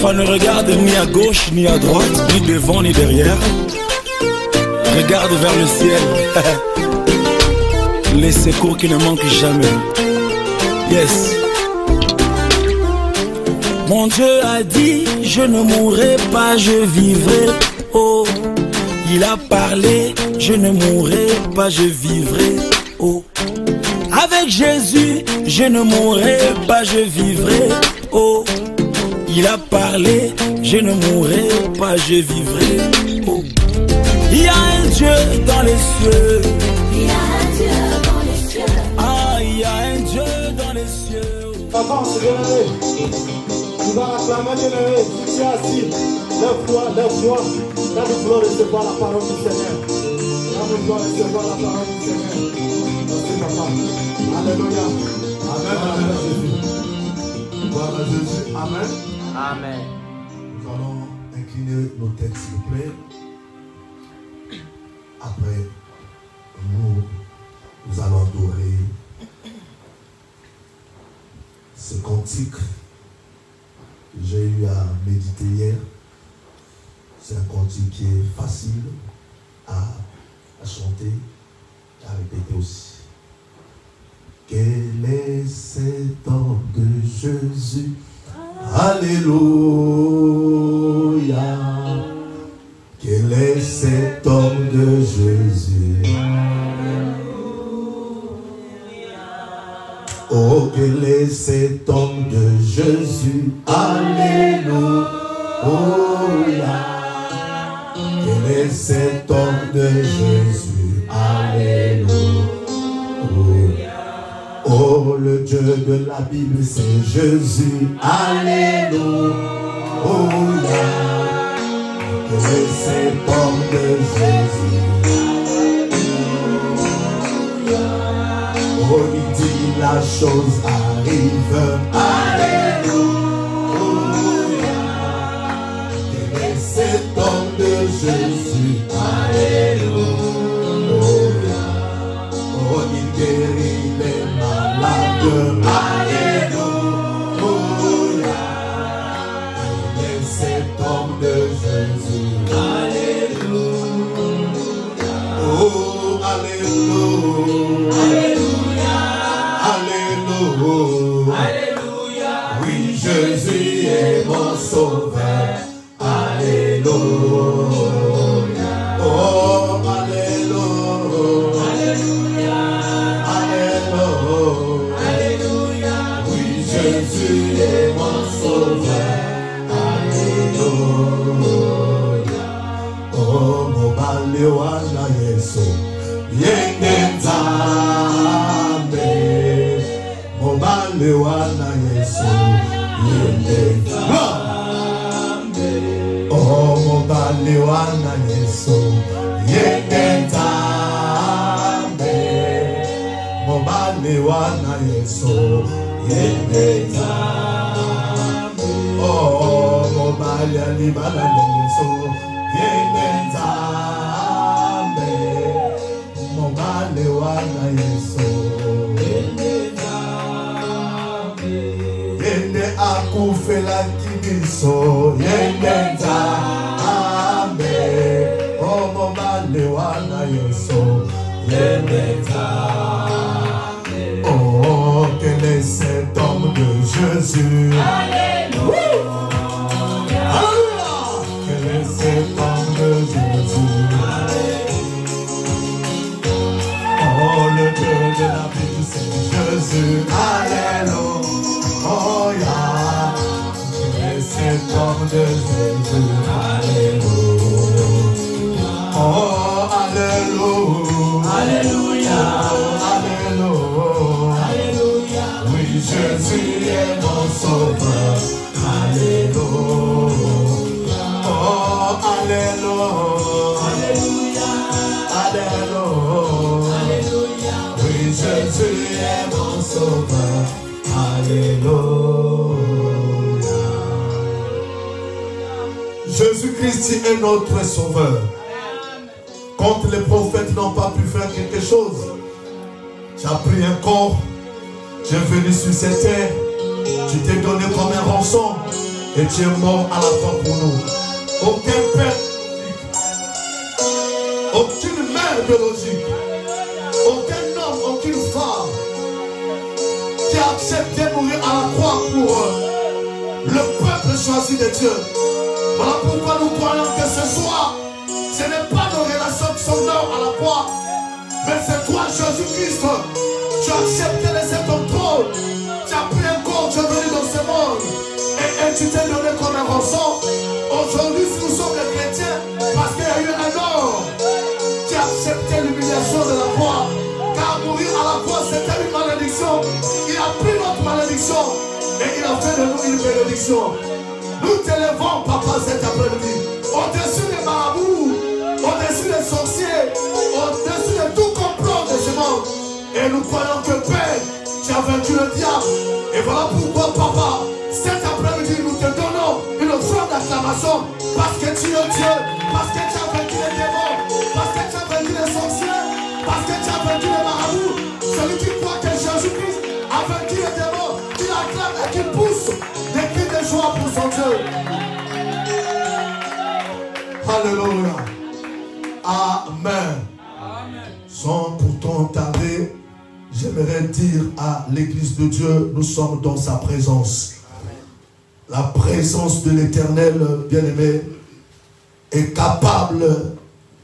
Papa ne regarde ni à gauche ni à droite, ni devant ni derrière. Regarde vers le ciel. Les secours qui ne manquent jamais. Yes. Mon Dieu a dit, je ne mourrai pas, je vivrai. Oh, il a parlé, je ne mourrai pas, je vivrai. Oh, avec Jésus, je ne mourrai pas, je vivrai. Oh, il a parlé, je ne mourrai pas, je vivrai. Oh, il y a un Dieu dans les cieux. Il y a un Dieu dans les cieux. Ah, il y a un Dieu dans les cieux. Papa, c'est bien. Tu vas acclamer bien. Tu es assis. Lève-toi, lève-toi. Là, nous voulons recevoir la parole du Seigneur. Là, nous voulons recevoir la parole du Seigneur. Merci, papa. Alléluia. Amen. Amen. Jésus. Gloire à Jésus. Amen. Amen. Nous allons incliner nos têtes, s'il vous plaît. Après, nous allons adorer ce cantique que j'ai eu à méditer hier. C'est un cantique qui est facile à chanter, à répéter aussi. Quel est cet homme de Jésus? Alléluia. Quel est cet homme de Jésus? Oh, quel est cet homme de Jésus? Alléluia. Quel est cet homme de Jésus? Alléluia. Oh, le Dieu de la Bible, c'est Jésus. Alléluia. Quel est cet homme de Jésus? Oh, il dit la chose arrive. Alléluia. Quel est cet homme de Jésus? Alléluia. Oh, il guérit les malades. Alléluia. Quel est cet homme de Jésus? Alléluia. Oh, alléluia. Alléluia. Alléluia. Oui, Jésus est mon sauveur. Alléluia. Oh, alléluia. Alléluia. Alléluia. Alléluia. Oui, Jésus est mon sauveur. Alléluia. Oh, mon baléwana yeso. Yengenza. Mobile wana Yesu yende. Oh, mobile wana Yesu yende. Mobile wana Yesu yende. Oh, mobile alibala Yesu yende. Mobile wana Yesu akufela kibiso yendeza ame omo male wana Yesu yendeza. Oh, quel est cet homme de Jésus? Alléluia. Quel est cet homme de Jésus? Oh, le Dieu de la Bible, c'est Jésus. Alléluia. Oh, yeah. Quel est cet homme de Jésus? Alléluia. Oh, alléluia. Alléluia. Alléluia. Alléluia. Oui, Jésus est mon sauveur. Alléluia. Oh, alléluia. Alléluia. Alléluia. Alléluia. Oui, Jésus est mon sauveur. Alléluia. Jésus-Christ est notre sauveur. Quand les prophètes n'ont pas pu faire quelque chose, tu as pris un corps, tu es venu sur cette terre, tu t'es donné comme un rançon Et tu es mort à la croix pour nous. Aucun père, aucune mère biologique, aucun homme, aucune femme qui a accepté de mourir à la croix pour le peuple choisi de Dieu. Voilà pourquoi nous croyons que ce soir, ce n'est pas nos relations qui sont mortes à la croix, mais c'est toi, Jésus-Christ. Tu as accepté de laisser ton trône. Tu as pris un corps, tu es venu dans ce monde. Et tu t'es donné comme un rançon. Aujourd'hui, nous sommes des chrétiens parce qu'il y a eu un homme qui a accepté l'humiliation de la croix. Car mourir à la croix, c'était une malédiction. Il a pris notre malédiction et il a fait de nous une bénédiction. Nous t'élevons, papa, cet après-midi. Au-dessus des marabouts, au-dessus des sorciers, au-dessus de tout complot de ce monde. Et nous croyons que Père, tu as vaincu le diable. Et voilà pourquoi, papa, cet après-midi, nous te donnons une offrande d'acclamation. Parce que tu es Dieu, parce que tu as vaincu les démons, parce que tu as vaincu les sorciers, parce que tu as vaincu les marabouts. Celui qui croit que Jésus-Christ a vaincu les démons, qui l'acclame et qui pousse des cris de joie pour son Dieu. Alléluia. Amen. Sans pourtant tarder, j'aimerais dire à l'église de Dieu, nous sommes dans sa présence. La présence de l'Éternel, bien-aimé, est capable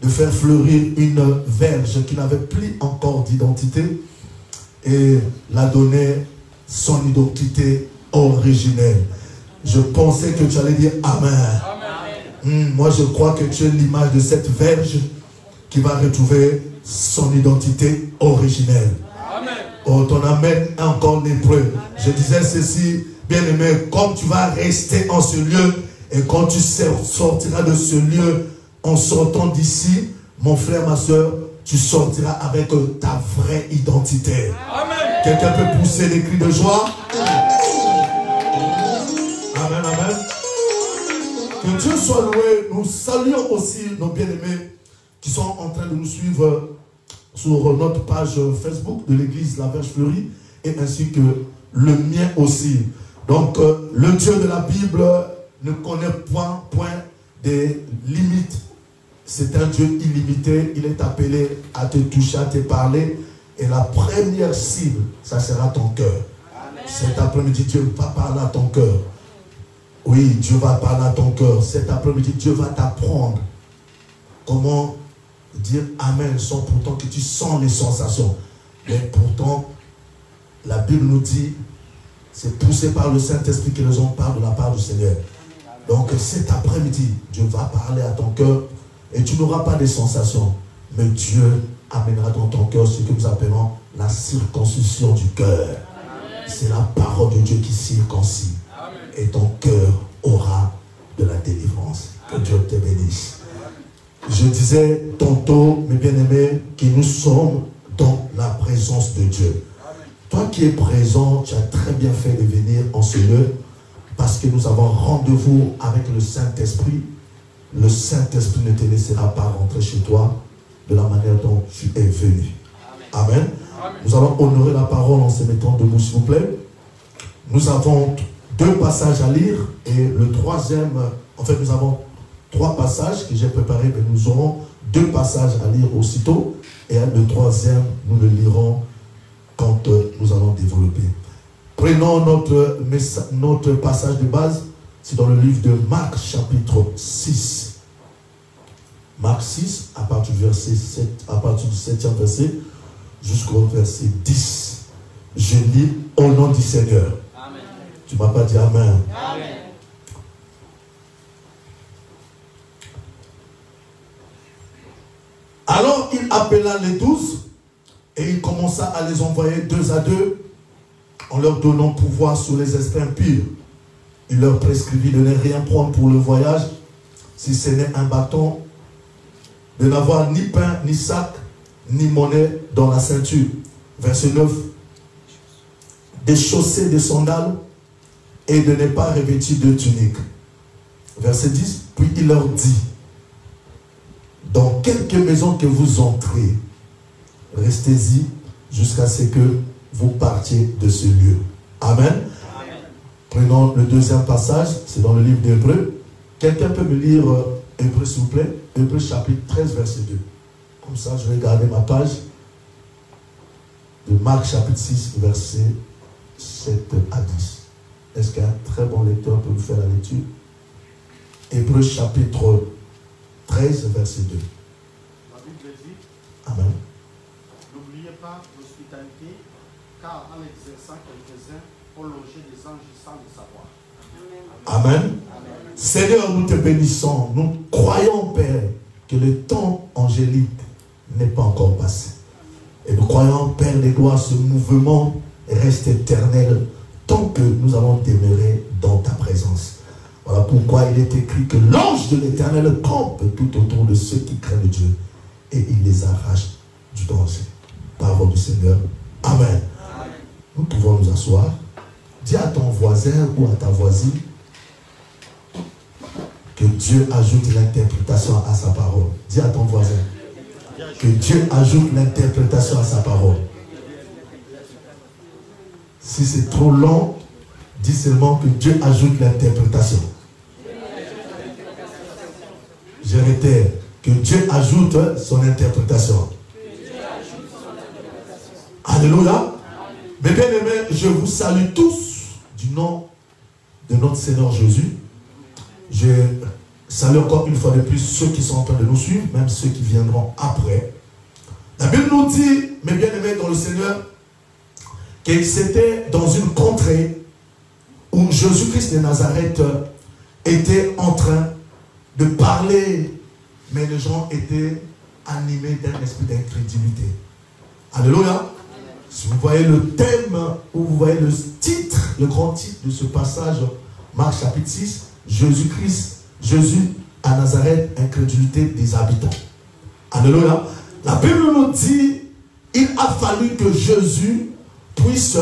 de faire fleurir une verge qui n'avait plus encore d'identité et la donner son identité originelle. Je pensais que tu allais dire Amen. Moi, je crois que tu es l'image de cette verge qui va retrouver son identité originelle. Amen. Oh, ton Amen est encore lépreux. Je disais ceci, bien-aimé, comme tu vas rester en ce lieu et quand tu sortiras de ce lieu en sortant d'ici, mon frère, ma soeur, tu sortiras avec ta vraie identité. Quelqu'un peut pousser des cris de joie? Amen, amen. Que Dieu soit loué. Nous saluons aussi nos bien-aimés qui sont en train de nous suivre sur notre page Facebook de l'église La Verge Fleurie et ainsi que le mien aussi. Donc, le Dieu de la Bible ne connaît point des limites. C'est un Dieu illimité. Il est appelé à te toucher, à te parler. Et la première cible, ça sera ton cœur. Cet après-midi, Dieu va parler à ton cœur. Oui, Dieu va parler à ton cœur. Cet après-midi, Dieu va t'apprendre comment dire Amen sans pourtant que tu sens les sensations. Mais pourtant, la Bible nous dit, c'est poussé par le Saint-Esprit que les hommes parlent de la part du Seigneur. Donc cet après-midi, Dieu va parler à ton cœur et tu n'auras pas de sensations. Mais Dieu amènera dans ton cœur ce que nous appelons la circoncision du cœur. C'est la parole de Dieu qui circoncit. Et ton cœur aura de la délivrance. Que Dieu te bénisse. Je disais tantôt, mes bien-aimés, que nous sommes dans la présence de Dieu. Toi qui es présent, tu as très bien fait de venir en ce lieu parce que nous avons rendez-vous avec le Saint-Esprit. Le Saint-Esprit ne te laissera pas rentrer chez toi de la manière dont tu es venu. Amen. Amen. Nous allons honorer la parole en se mettant debout, s'il vous plaît. Nous avons 2 passages à lire et le troisième, en fait nous avons 3 passages que j'ai préparés, mais nous aurons 2 passages à lire aussitôt et le troisième, nous le lirons quand nous allons développer. Prenons notre passage de base, c'est dans le livre de Marc chapitre 6. Marc 6, à partir du verset 7, à partir du 7e verset jusqu'au verset 10. Je lis au nom du Seigneur. Amen. Tu ne m'as pas dit Amen. Amen. Alors il appela les 12 et il commença à les envoyer 2 à 2 en leur donnant pouvoir sur les esprits impurs. Il leur prescrivit de ne rien prendre pour le voyage, si ce n'est un bâton, de n'avoir ni pain, ni sac, ni monnaie dans la ceinture. Verset 9. Des chaussées, des sandales, et de ne pas revêtir de tunique. Verset 10. Puis il leur dit, dans quelque maison que vous entrez, restez-y jusqu'à ce que vous partiez de ce lieu. Amen. Amen. Prenons le deuxième passage, c'est dans le livre d'Hébreux. Quelqu'un peut me lire Hébreux, s'il vous plaît? Hébreux chapitre 13, verset 2. Comme ça, je vais garder ma page. De Marc chapitre 6, verset 7 à 10. Est-ce qu'un très bon lecteur peut me faire la lecture? Hébreux chapitre 13, verset 2. La Bible dit, Amen. n'oubliez pas l'hospitalité, car en l'exerçant quelques-uns ont logé des anges sans le savoir. Amen. Amen. Seigneur, nous te bénissons. Nous croyons, Père, que le temps angélique n'est pas encore passé. Et nous croyons, Père des gloires, ce mouvement reste éternel tant que nous allons demeurer dans ta présence. Voilà pourquoi il est écrit que l'ange de l'Éternel campe tout autour de ceux qui craignent Dieu et il les arrache du danger. Parole du Seigneur. Amen. Amen. Nous pouvons nous asseoir. Dis à ton voisin ou à ta voisine que Dieu ajoute l'interprétation à sa parole. Dis à ton voisin que Dieu ajoute l'interprétation à sa parole. Si c'est trop long, dis seulement que Dieu ajoute l'interprétation. Je répète, que Dieu ajoute son interprétation. Alléluia. Mes bien-aimés, je vous salue tous du nom de notre Seigneur Jésus. Je salue encore une fois de plus ceux qui sont en train de nous suivre, même ceux qui viendront après. La Bible nous dit, mes bien-aimés dans le Seigneur, que c'était dans une contrée où Jésus-Christ de Nazareth était en train de parler, mais les gens étaient animés d'un esprit d'incrédulité. Alléluia. Si vous voyez le thème, ou vous voyez le titre, le grand titre de ce passage, Marc chapitre 6, Jésus à Nazareth, incrédulité des habitants. Alléluia. La Bible nous dit, il a fallu que Jésus puisse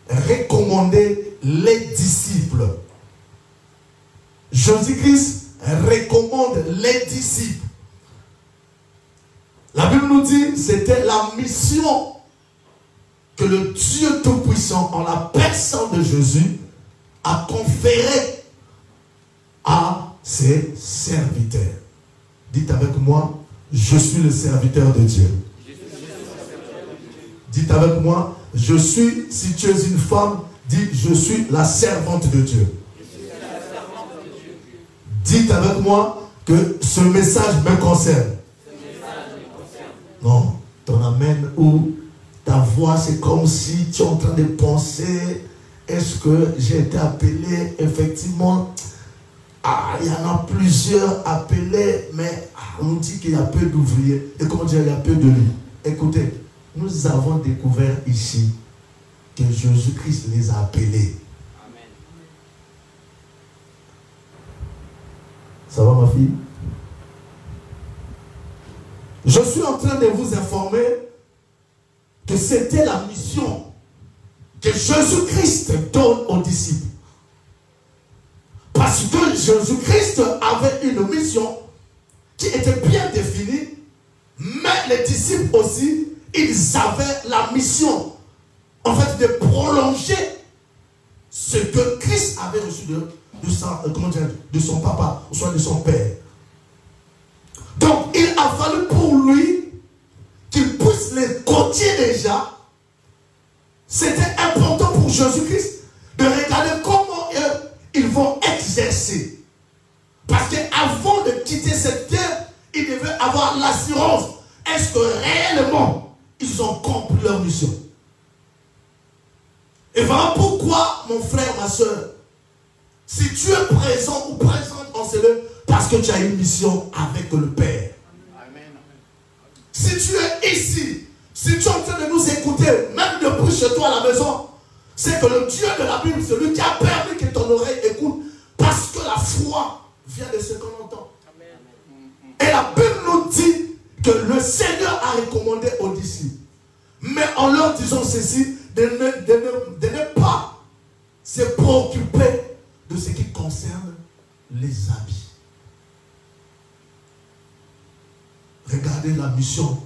recommander les disciples. Jésus-Christ recommande les disciples. La Bible nous dit, c'était la mission que le Dieu Tout-Puissant, en la personne de Jésus, a conférée à ses serviteurs. Dites avec moi, je suis le serviteur de Dieu. Dites avec moi, je suis, si tu es une femme, dites, je suis la servante de Dieu. Dites avec moi que ce message me concerne. Non, ton amen ou ta voix, c'est comme si tu es en train de penser, est-ce que j'ai été appelé? Effectivement, il y en a plusieurs appelés, mais on dit qu'il y a peu d'ouvriers. Et comment dire, il y a peu de lits. Écoutez, nous avons découvert ici que Jésus-Christ les a appelés. Amen. Ça va, ma fille? Je suis en train de vous informer que c'était la mission que Jésus-Christ donne aux disciples. Parce que Jésus-Christ avait une mission qui était bien définie, mais les disciples aussi, ils avaient la mission, en fait, de prolonger ce que Christ avait reçu de son papa, ou soit de son père. Donc, il a fallu pour lui qu'il puisse les coacher déjà. C'était important pour Jésus-Christ de regarder comment ils vont exercer. Parce qu'avant de quitter cette terre, ils devaient avoir l'assurance. Est-ce que réellement, ils ont accompli leur mission? Et voilà pourquoi, mon frère, ma soeur, si tu es présent ou présente en ce lieu, parce que tu as une mission avec le Père. Amen. Si tu es ici, si tu es en train de nous écouter, même depuis chez toi à la maison, c'est que le Dieu de la Bible, c'est lui qui a permis que ton oreille écoute, parce que la foi vient de ce qu'on entend. Amen. Et la Bible nous dit que le Seigneur a recommandé aux disciples, mais en leur disant ceci, de ne pas se préoccuper de ce qui concerne les habits. Regardez la mission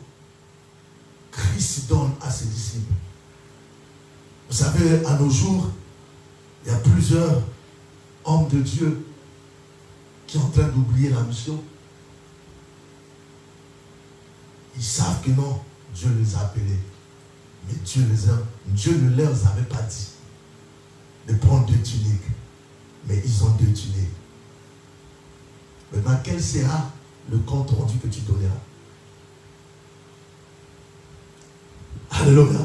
que Christ donne à ses disciples. Vous savez, à nos jours, Il y a plusieurs hommes de Dieu qui sont en train d'oublier la mission. Ils savent que non, Dieu les a appelés. Mais Dieu ne leur avait pas dit de prendre 2 tuniques. Mais ils ont 2 tuniques. Maintenant, quel sera le compte rendu que tu donneras? Alléluia.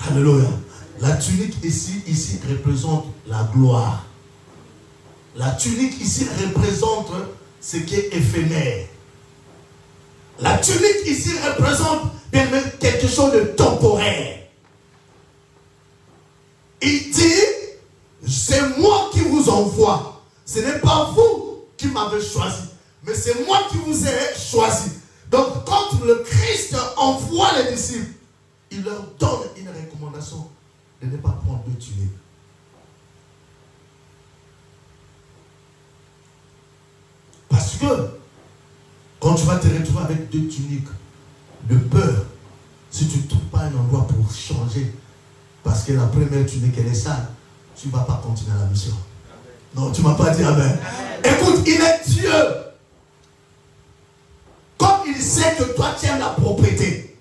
Alléluia. La tunique ici représente la gloire. La tunique ici représente ce qui est éphémère. La tunique ici représente quelque chose de temporaire. Il dit, c'est moi qui vous envoie. Ce n'est pas vous qui m'avez choisi, mais c'est moi qui vous ai choisi. Donc quand le Christ envoie les disciples, il leur donne une recommandation de ne pas prendre 2 tuniques. Parce que quand tu vas te retrouver avec 2 tuniques de peur, si tu ne trouves pas un endroit pour changer, parce que la première tunique elle est sale, tu ne vas pas continuer la mission. Non, tu ne m'as pas dit amen. Écoute, il est Dieu. Comme il sait que toi tu aimes la propreté,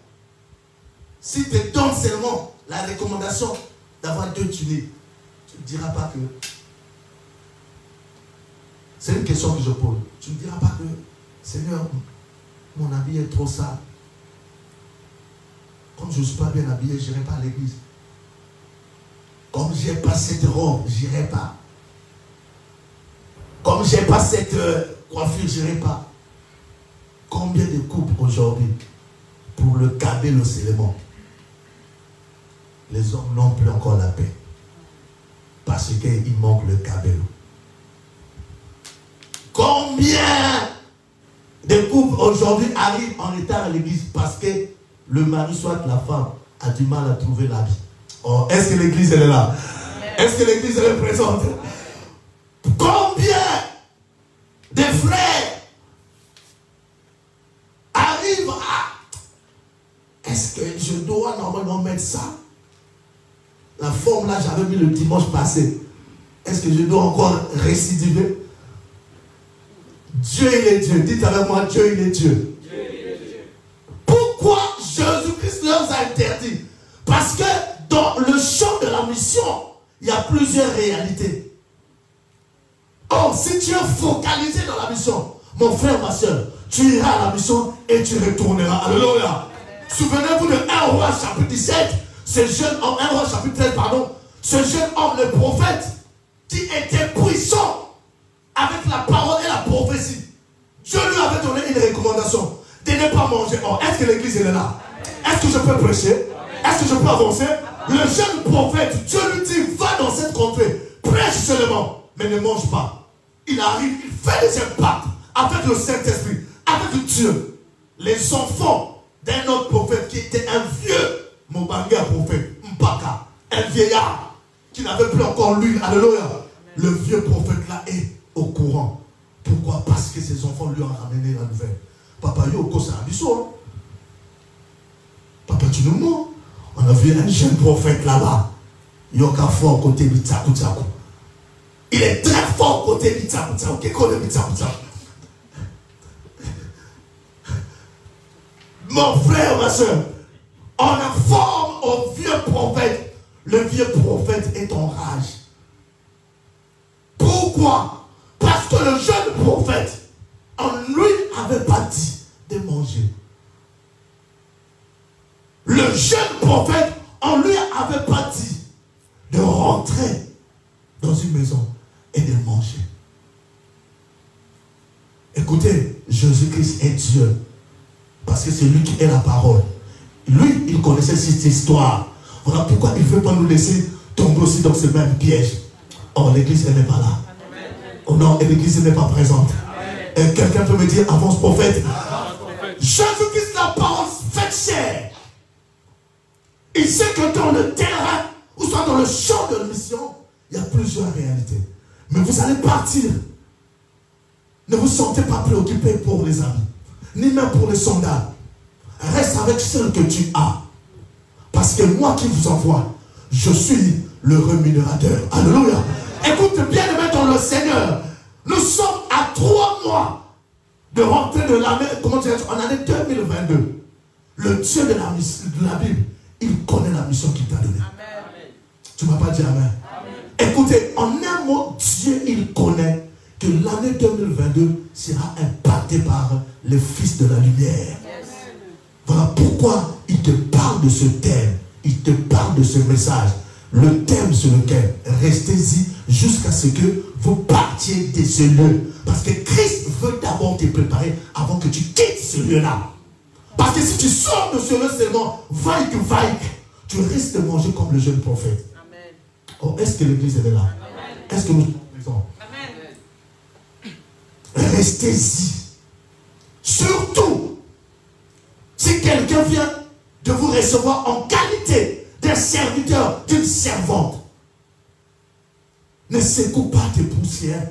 s'il te donne seulement la recommandation d'avoir 2 tuniques, tu ne diras pas que... C'est une question que je pose. Tu ne diras pas que, Seigneur, mon habit est trop sale. Comme je ne suis pas bien habillé, je n'irai pas à l'église. Comme je n'ai pas cette robe, je n'irai pas. Comme je n'ai pas cette coiffure, je n'irai pas. Combien de couples aujourd'hui pour le cabello seulement? Les hommes n'ont plus encore la paix. Parce qu'il manque le cabello. Combien de couples aujourd'hui arrivent en retard à l'église parce que le mari, soit la femme, a du mal à trouver l'habit. Oh, est-ce que l'église elle est là? Est-ce que l'église elle est présente? Combien de frères arrivent à... Est-ce que je dois normalement mettre ça? La forme là, j'avais mis le dimanche passé. Est-ce que je dois encore récidiver? Dieu il est Dieu. Dites avec moi, Dieu il est Dieu. Pourquoi Jésus-Christ leur a interdit? Parce que dans le champ de la mission, il y a plusieurs réalités. Or, si tu es focalisé dans la mission, mon frère, ma soeur, tu iras à la mission et tu retourneras. Alléluia. Souvenez-vous de 1 Roi chapitre 17, ce jeune homme, 1 Roi chapitre 13, pardon, ce jeune homme, le prophète, qui était puissant avec la parole et la prophétie. Dieu lui avait donné une recommandation de ne pas manger. Or, est-ce que l'église est là? Est-ce que je peux prêcher? Est-ce que je peux avancer? Le jeune prophète, Dieu lui dit, va dans cette contrée, prêche seulement, mais ne mange pas. Il arrive, il fait des impacts avec le Saint-Esprit, avec Dieu. Les enfants d'un autre prophète qui était un vieux Mobanga prophète, Mpaka, un vieillard qui n'avait plus encore l'huile. Alléluia. Le vieux prophète là est au courant. Pourquoi? Parce que ses enfants lui ont ramené la nouvelle. Papa Yoko, c'est un bisou. Papa, tu nous mens. On a vu un jeune prophète là-bas. Yoka fort côté Bitsaku Tsaku. Il est très fort côté Bitsaku Tsaku. Qui connaît Bitsaku Tsaku? Mon frère, ma soeur, on informe au vieux prophète. Le vieux prophète est en rage. Pourquoi? Parce que le jeune prophète, on lui avait pas dit de manger. Le jeune prophète, on lui avait pas dit de rentrer dans une maison et de manger. Écoutez, Jésus-Christ est Dieu. Parce que c'est lui qui est la parole. Lui, il connaissait cette histoire. Voilà pourquoi il ne veut pas nous laisser tomber aussi dans ce même piège. Or, l'église, elle n'est pas là. Oh non, et l'église n'est pas présente. Et quelqu'un peut me dire, avance prophète. Jésus-Christ, la parole fait chair. Il sait que dans le terrain, ou soit dans le champ de mission, il y a plusieurs réalités. Mais vous allez partir. Ne vous sentez pas préoccupé pour les amis, ni même pour les soldats. Reste avec ce que tu as. Parce que moi qui vous envoie, je suis le rémunérateur. Alléluia. Écoute bien, aimé dans le Seigneur. Nous sommes à 3 mois de rentrer de l'année, comment dire, en année 2022. Le Dieu de la Bible, il connaît la mission qu'il t'a donnée. Amen. Tu ne m'as pas dit amen. Amen. Écoutez, en un mot, Dieu, il connaît que l'année 2022 sera impactée par les fils de la lumière. Yes. Voilà pourquoi il te parle de ce thème, il te parle de ce message. Le thème sur lequel restez-y jusqu'à ce que vous partiez de ce lieu. Parce que Christ veut d'abord te préparer avant que tu quittes ce lieu-là. Parce que si tu sors de ce lieu seulement, vaille, tu risques de manger comme le jeune prophète. Amen. Oh, est-ce que l'église est là? Est-ce que nous sommes présents? Restez-y. Surtout, si quelqu'un vient de vous recevoir en qualité d'un serviteur, d'une servante, ne secoue pas tes poussières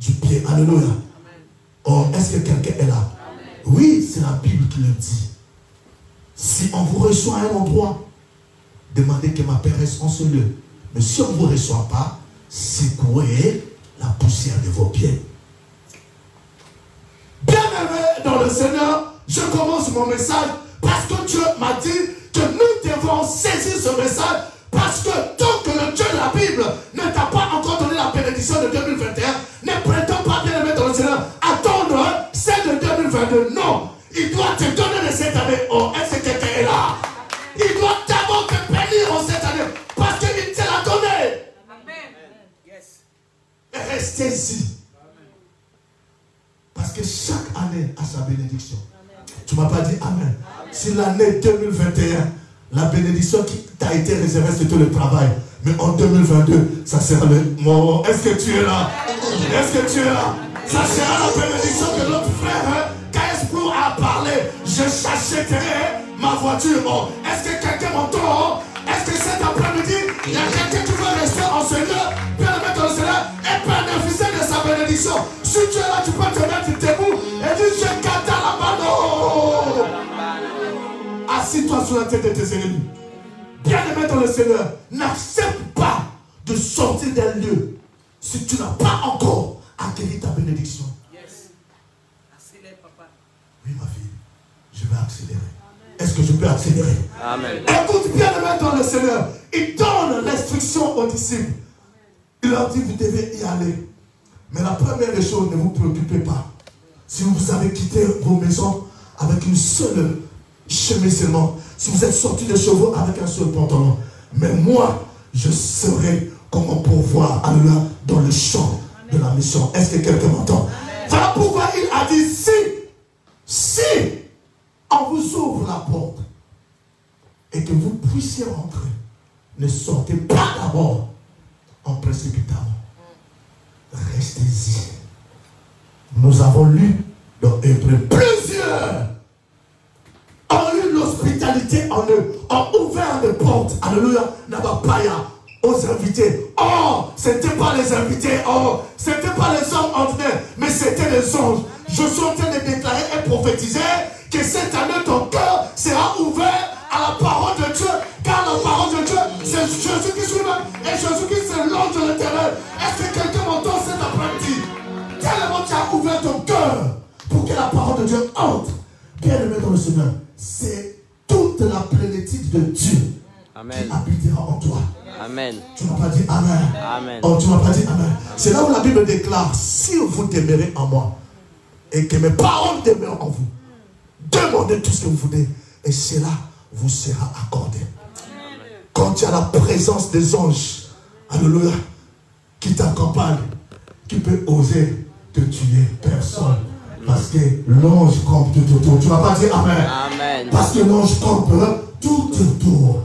du pied. Alléluia. Oh, est-ce que quelqu'un est là? Amen. Oui, c'est la Bible qui le dit. Si on vous reçoit à un endroit, demandez que ma paix reste en ce lieu. Mais si on ne vous reçoit pas, secouez la poussière de vos pieds. Bien-aimé dans le Seigneur, je commence mon message parce que Dieu m'a dit que nous devons saisir ce message, parce que tant que le Dieu de la Bible ne t'a pas encore donné la bénédiction de 2021, ne prétends pas, bien aimé dans le Seigneur, attendre celle de 2022. Non, il doit te donner de cette année. Oh, est-ce que quelqu'un est là? Il doit d'abord te bénir en cette année, parce qu'il te l'a donné. Amen. Yes. Et restez-y. Parce que chaque année a sa bénédiction. Amen. Tu ne m'as pas dit amen. Amen. Si l'année 2021, la bénédiction qui t'a été réservée, c'était le travail. Mais en 2022, ça sera le mot. Est-ce que tu es là? Est-ce que tu es là? Ça sera la bénédiction que notre frère KS Pro a parlé. Je s'achèterai ma voiture. Oh, est-ce que quelqu'un m'entend? Est-ce que cet après-midi, il y a quelqu'un qui veut rester en Seigneur, bien le mettre en Seigneur et bénéficier de sa bénédiction? Si tu es là, tu peux te mettre debout et dire je cata la mano. Assis-toi sur la tête de tes ennemis. Bien-aimé dans le Seigneur, n'accepte pas de sortir d'un lieu si tu n'as pas encore accueilli ta bénédiction. Yes. Accélère, papa. Oui, ma fille, je vais accélérer. Est-ce que je peux accélérer? Amen. Écoute, bien-aimé dans le Seigneur, il donne l'instruction aux disciples. Il leur dit, vous devez y aller. Mais la première des choses, ne vous préoccupez pas. Si vous avez quitté vos maisons avec une seule chemise seulement, si vous êtes sortis de chevaux avec un seul pantalon, mais moi, je serai comme un pourvoir, alléluia, dans le champ de la mission. Est-ce que quelqu'un m'entend? Voilà pourquoi il a dit, si on vous ouvre la porte et que vous puissiez rentrer, ne sortez pas d'abord en précipitant. Restez-y. Nous avons lu dans Hébreux, plusieurs ont eu l'hospitalité en eux, ont ouvert des portes, alléluia, Nabapaya, aux invités. Oh, c'était pas les invités, oh, c'était pas les hommes ordinaires, mais c'était les anges. Je suis en train de déclarer et prophétiser que cette année, ton cœur sera ouvert à la parole de Dieu, car la parole de Dieu, c'est Jésus-Christ lui-même, et Jésus-Christ, c'est l'ange de l'Éternel. Est-ce que quelqu'un m'entend cet après-midi? Tellement tu as ouvert ton cœur pour que la parole de Dieu entre. Bien-aimé dans le Seigneur, c'est toute la plénitude de Dieu. Amen. Qui habitera en toi. Amen. Tu ne m'as pas dit amen. Amen. Oh, tu ne m'as pas dit amen. C'est là où la Bible déclare, si vous demeurez en moi et que mes paroles demeurent en vous, demandez tout ce que vous voulez et cela vous sera accordé. Amen. Quand tu as la présence des anges, alléluia, qui t'accompagnent, qui peut oser te tuer, personne. Parce que l'ange campe tout autour. Tu ne vas pas dire amen. Amen. Parce que l'ange campe tout autour.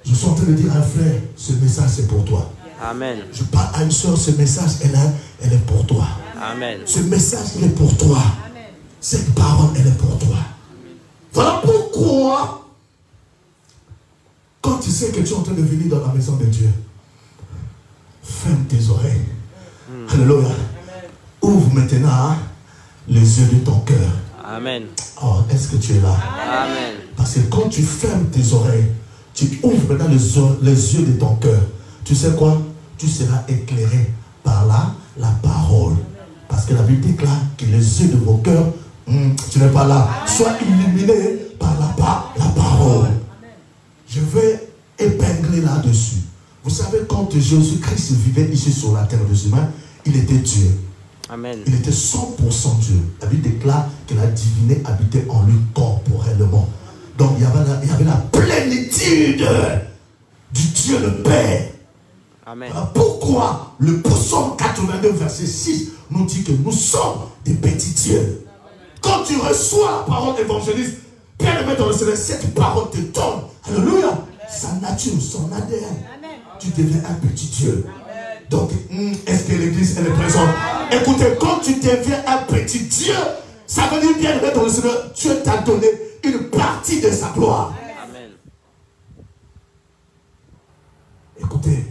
Je suis en train de dire à un frère, ce message c'est pour toi. Amen. Je parle à une soeur, ce message elle est pour toi. Amen. Ce message il est pour toi. Amen. Cette parole elle est pour toi. Voilà pourquoi quand tu sais que tu es en train de venir dans la maison de Dieu, ferme tes oreilles. Alléluia. Ouvre maintenant les yeux de ton cœur. Amen. Oh, est-ce que tu es là? Amen. Parce que quand tu fermes tes oreilles, tu ouvres maintenant les yeux de ton cœur. Tu sais quoi? Tu seras éclairé par la parole. Parce que la Bible déclare que les yeux de vos cœurs, tu n'es pas là, soient illuminés par la parole. Je vais épingler là-dessus. Vous savez, quand Jésus-Christ vivait ici sur la terre des humains, il était Dieu. Amen. Il était 100% Dieu. La Bible déclare que la divinité habitait en lui corporellement. Donc il y avait la plénitude du Dieu le Père. Amen. Alors, pourquoi le psaume 82 verset 6 nous dit que nous sommes des petits dieux? Quand tu reçois la parole évangéliste, bien-aimé dans le Seigneur, cette parole te donne, alléluia, sa nature, son ADN. Tu deviens un petit Dieu. Donc, est-ce que l'église elle est présente? Écoutez, quand tu deviens un petit Dieu, ça veut dire, bien aimé dans le Seigneur, Dieu t'a donné une partie de sa gloire. Amen. Écoutez,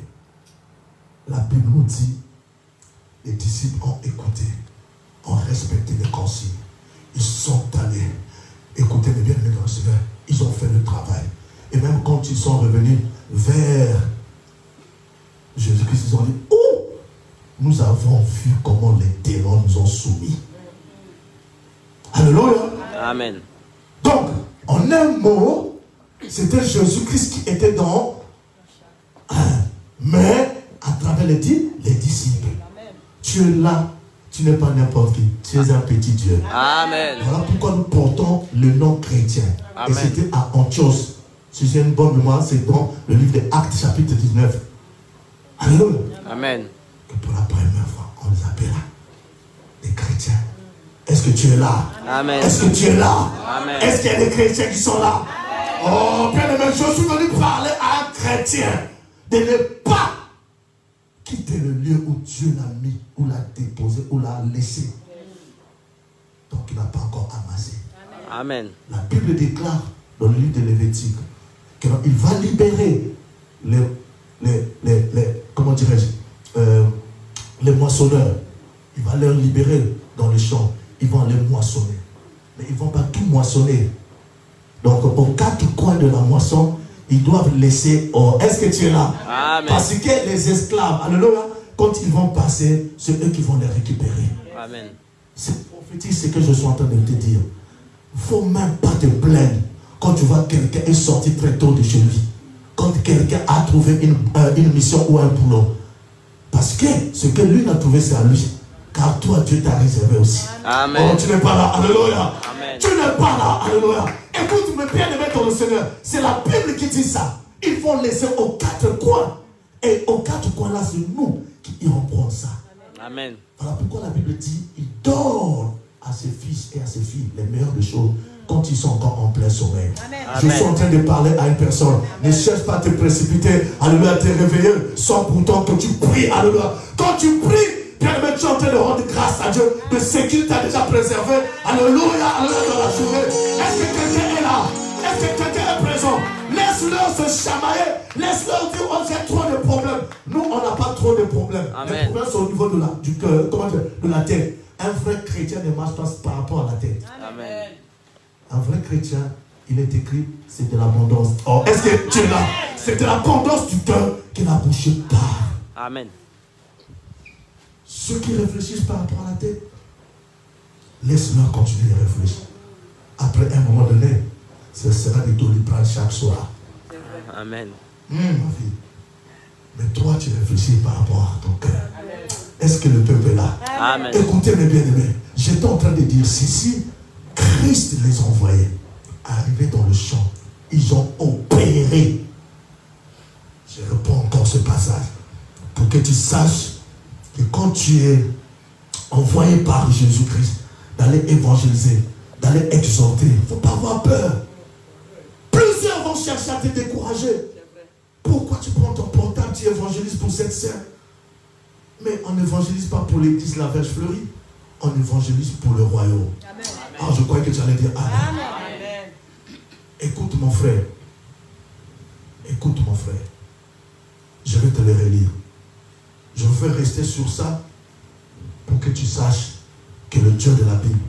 la Bible nous dit, les disciples ont écouté, ont respecté les consignes. Ils sont allés. Écoutez, les bien-aimés dans le Seigneur, ils ont fait le travail. Et même quand ils sont revenus vers Jésus-Christ, ils ont dit, oh, nous avons vu comment les démons nous ont soumis. Alléluia. Amen. Donc, en un mot, c'était Jésus-Christ qui était dans mais à travers les disciples. Tu es là, tu n'es pas n'importe qui, tu es un petit Dieu. Amen. Voilà pourquoi nous portons le nom chrétien. Amen. Et c'était à Antioche. Si j'ai une bonne mémoire, c'est dans le livre des Actes chapitre 19. Alléluia. Amen. Que pour la première fois, on les appellera des chrétiens. Est-ce que tu es là? Amen. Est-ce que tu es là? Amen. Est-ce qu'il y a des chrétiens qui sont là? Oh, bien aimé, je suis venu parler à un chrétien de ne pas quitter le lieu où Dieu l'a mis, où l'a déposé, où l'a laissé. Donc il n'a pas encore amassé. Amen. La Bible déclare dans le livre de Lévitique qu'il va libérer comment dirais-je, les moissonneurs. Il va les libérer dans les champs. Ils vont aller moissonner. Mais ils ne vont pas tout moissonner. Donc, aux quatre coins de la moisson, ils doivent laisser. Oh, est-ce que tu es là? Amen. Parce que les esclaves, alléluia, quand ils vont passer, c'est eux qui vont les récupérer. Amen. C'est prophétique ce que je suis en train de te dire. Il ne faut même pas te plaindre quand tu vois quelqu'un est sorti très tôt de chez lui. Quand quelqu'un a trouvé une mission ou un boulot. Parce que ce que lui a trouvé, c'est à lui. Car toi, Dieu t'a réservé aussi. Amen. Oh, tu n'es pas là. Alléluia. Amen. Tu n'es pas là. Alléluia. Écoute, mes bien-aimés dans le Seigneur, c'est la Bible qui dit ça. Ils vont laisser aux quatre coins. Et aux quatre coins là, c'est nous qui irons prendre ça. Amen. Voilà pourquoi la Bible dit, il donne à ses fils et à ses filles les meilleures des choses quand ils sont encore en plein sommeil. Je suis en train de parler à une personne. Ne cherche pas à te précipiter, alléluia, à te réveiller, sans pourtant que tu pries, alléluia. Quand tu pries, bien-aimé, tu es en train de rendre grâce à Dieu de ce qu'il t'a déjà préservé. Alléluia, alléluia, dans la journée. Est-ce que quelqu'un est là? Est-ce que quelqu'un est présent? Laisse-leur se chamailler. Laisse-leur dire, oh, j'ai trop de problèmes. Nous, on n'a pas trop de problèmes. Amen. Les problèmes sont au niveau du cœur, de la tête. Un vrai chrétien ne marche pas par rapport à la tête. Amen. Un vrai chrétien, il est écrit, c'est de l'abondance. Oh, est-ce que tu es là? C'est de l'abondance du cœur que la bouche parle. Amen. Ceux qui réfléchissent par rapport à la tête, laisse-leur continuer à réfléchir. Après un moment donné, ce sera des doliprane chaque soir. Amen. Ma fille. Mais toi, tu réfléchis par rapport à ton cœur. Est-ce que le peuple est là? Amen. Écoutez mes bien-aimés, j'étais en train de dire ceci. Christ les envoyait. Arrivés dans le champ, ils ont opéré. Je reprends encore ce passage. Pour que tu saches que quand tu es envoyé par Jésus-Christ, d'aller évangéliser, d'aller exhorter, il ne faut pas avoir peur. Plusieurs vont chercher à te décourager. Pourquoi tu prends ton portable, tu évangélises pour cette scène? Mais on n'évangélise pas pour l'église La Verge Fleurie. On évangélise pour le royaume. Amen. Ah, je croyais que tu allais dire Amen. Amen. Écoute mon frère. Écoute mon frère. Je vais te le relire. Je veux rester sur ça pour que tu saches que le Dieu de la Bible,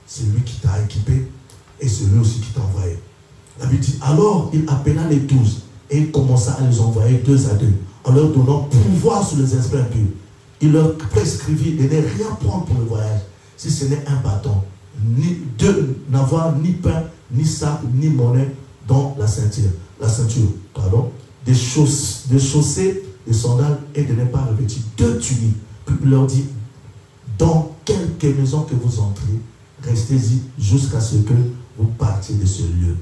c'est lui qui t'a équipé et c'est lui aussi qui t'a envoyé. La Bible dit, alors il appela les 12 et il commença à les envoyer 2 à 2 en leur donnant pouvoir sur les esprits impurs. Il leur prescrivit de ne rien prendre pour le voyage, si ce n'est un bâton, de n'avoir ni pain, ni sac, ni monnaie dans la ceinture, des chaussées, des sandales et de ne pas revêtir 2 tuniques. Puis il leur dit, dans quelque maison que vous entrez, restez-y jusqu'à ce que vous partiez de ce lieu.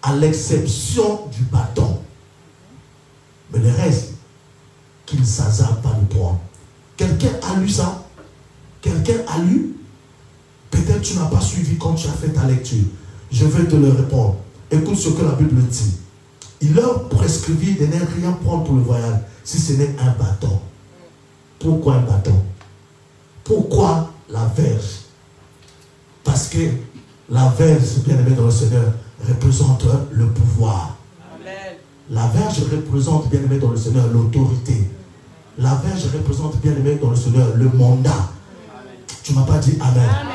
À l'exception du bâton. Mais le reste, qu'il ne s'hasarde pas de prendre. Quelqu'un a lu ça? Quelqu'un a lu? Peut-être tu n'as pas suivi quand tu as fait ta lecture. Je vais te le répondre. Écoute ce que la Bible dit. Il leur prescrivit de ne rien prendre pour le voyage, si ce n'est un bâton. Pourquoi un bâton? Pourquoi la verge? Parce que la verge, bien aimé dans le Seigneur, représente le pouvoir. Amen. La verge représente, bien aimé dans le Seigneur, l'autorité. La verge représente, bien aimé dans le Seigneur, le mandat. Amen. Tu ne m'as pas dit Amen. Amen.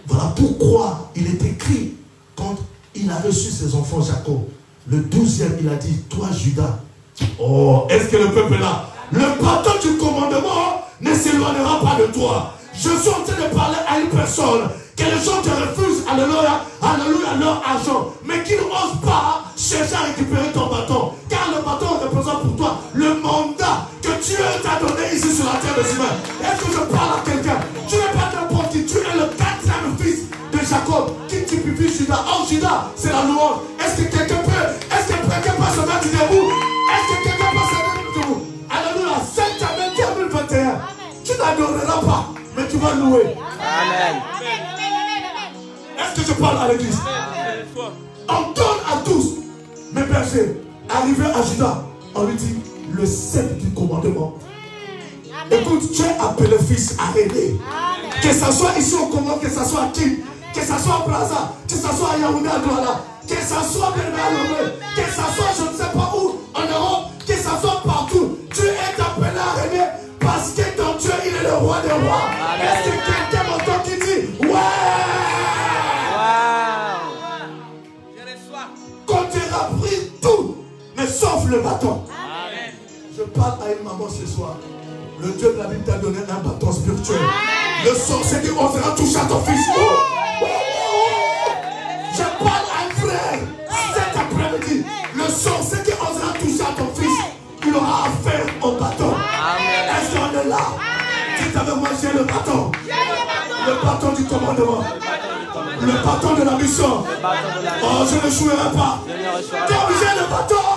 Voilà pourquoi il est écrit, quand il a reçu ses enfants Jacob, le 12e, il a dit, toi Judas, oh, est-ce que le peuple est là? Le bâton du commandement ne s'éloignera pas de toi. Je suis en train de parler à une personne que les gens te refusent, alléluia, alléluia, leur argent, mais qui n'osent pas chercher à récupérer ton bâton, car le bâton représente pour toi le mandat que Dieu t'a donné ici sur la terre des humains. Est-ce que je parle à quelqu'un? Tu n'es pas n'importe qui, tu es le 4e fils de Jacob, qui typifie Judas. Oh, Judas, c'est la louange. Est-ce que quelqu'un peut se mettre debout? Est-ce que quelqu'un peut se mettre debout? Alléluia, 7 Samuel 2021. Tu n'adoreras pas, mais tu vas louer. Amen. Est-ce que je parle à l'église? On donne à tous. Mes bergers, arrivé à Judas, on lui dit le 7 du commandement. Écoute, tu es appelé fils à aider. Que ce soit ici au Congo, que ce soit à Kim, que ce soit à Brazza, que ce soit à Yaoundé, à Douala, que ce soit bien à Lomé, que ce soit je ne sais pas où, en Europe, que ce soit partout. Tu es appelé à régner parce que ton Dieu, il est le roi des rois. Est-ce que quelqu'un m'entend qui dit ouais? Quand tu as pris tout, mais sauf le bâton. Amen. Je parle à une maman ce soir. Le Dieu de la Bible t'a donné un bâton spirituel. Amen. Le sorcier qui osera toucher à ton fils. Je parle à un frère cet après-midi. Le sorcier qui osera toucher à ton fils, il aura affaire au bâton. Est-ce qu'on est là? Dites avec moi, j'ai le bâton. Le bâton du commandement. Le bâton de la mission. Oh, je ne jouerai pas. Comme j'ai le bâton,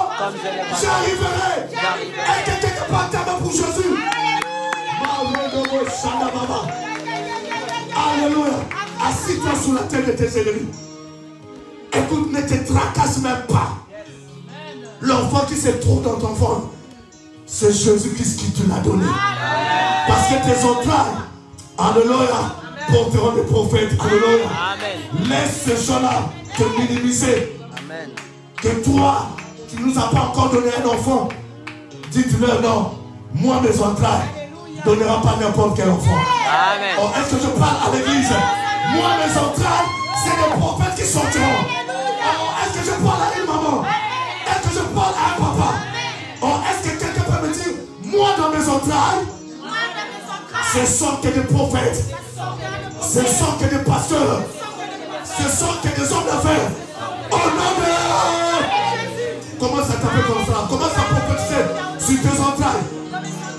j'arriverai. Est-ce que quelqu'un peut attendre pour Jésus? Alléluia. Assis-toi sous la tête de tes ennemis. Écoute, ne te tracasse même pas. L'enfant qui se trouve dans ton ventre, c'est Jésus-Christ qui te l'a donné. Parce que tes entrailles, alléluia, porteront des prophètes. Alléluia. Laisse ces gens-là te minimiser. Amen. Que toi, tu ne nous as pas encore donné un enfant. Dites-leur non. Moi, mes entrailles ne donnera pas n'importe quel enfant. Amen. Oh, est-ce que je parle à l'église? Moi, mes entrailles, c'est des prophètes qui sortiront. Oh, est-ce que je parle à une maman? Est-ce que je parle à un papa? Oh, est-ce que quelqu'un peut me dire, moi, dans mes entrailles, ce sont que des prophètes. Ce sont que des pasteurs. Ce sont que des hommes d'affaires. Oh non, mais... Comment ça t'appelle comme ça? Comment ça prophétiser sur tes entrailles?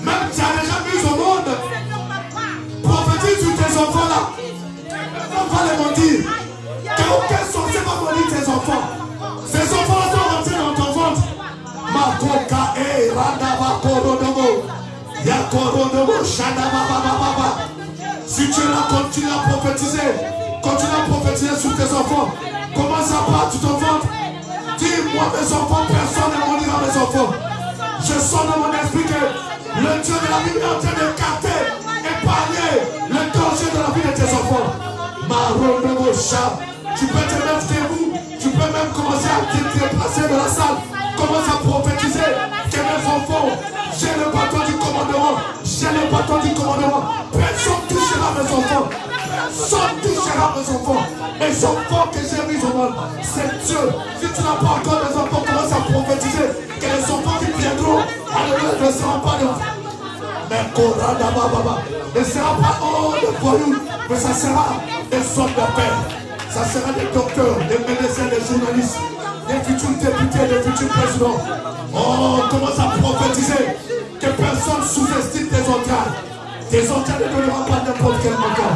Même tu as déjà mis au monde. Prophétise sur tes enfants là. On va les mentir. Aucun sorcier va maudire tes enfants. Ces enfants sont rentrés dans ton ventre. Makoka e radaba korodobo. Yakorodobo shadababababa. Si tu es là, continue à prophétiser. Continue à prophétiser sur tes enfants. Commence à battre ton ventre. Dis-moi mes enfants, personne ne maudira mes enfants. Je sens dans mon esprit que le Dieu de la Bible est en train de capter, épargner le danger de la vie de tes enfants. Marodobocha. Tu peux te mettre debout. Tu peux même commencer à te déplacer de la salle. Commence à prophétiser que mes enfants, j'ai le bâton du commandement. J'ai le bâton du commandement. Personne touchera mes enfants. Personne ne touchera mes enfants. Mes enfants que j'ai mis au monde, c'est Dieu. Si tu n'as pas encore des enfants, commence à prophétiser que les enfants qui viendront, alléluia, ne seront pas des enfants. Mais Korada Baba, ne sera pas des voyous, mais ça sera des hommes de paix. Ça sera des docteurs, des médecins, des journalistes, des futurs députés, des futurs présidents. Oh, commence à prophétiser que personne sous-estime tes entrailles. Tes entrailles ne donneront pas n'importe quel mentor.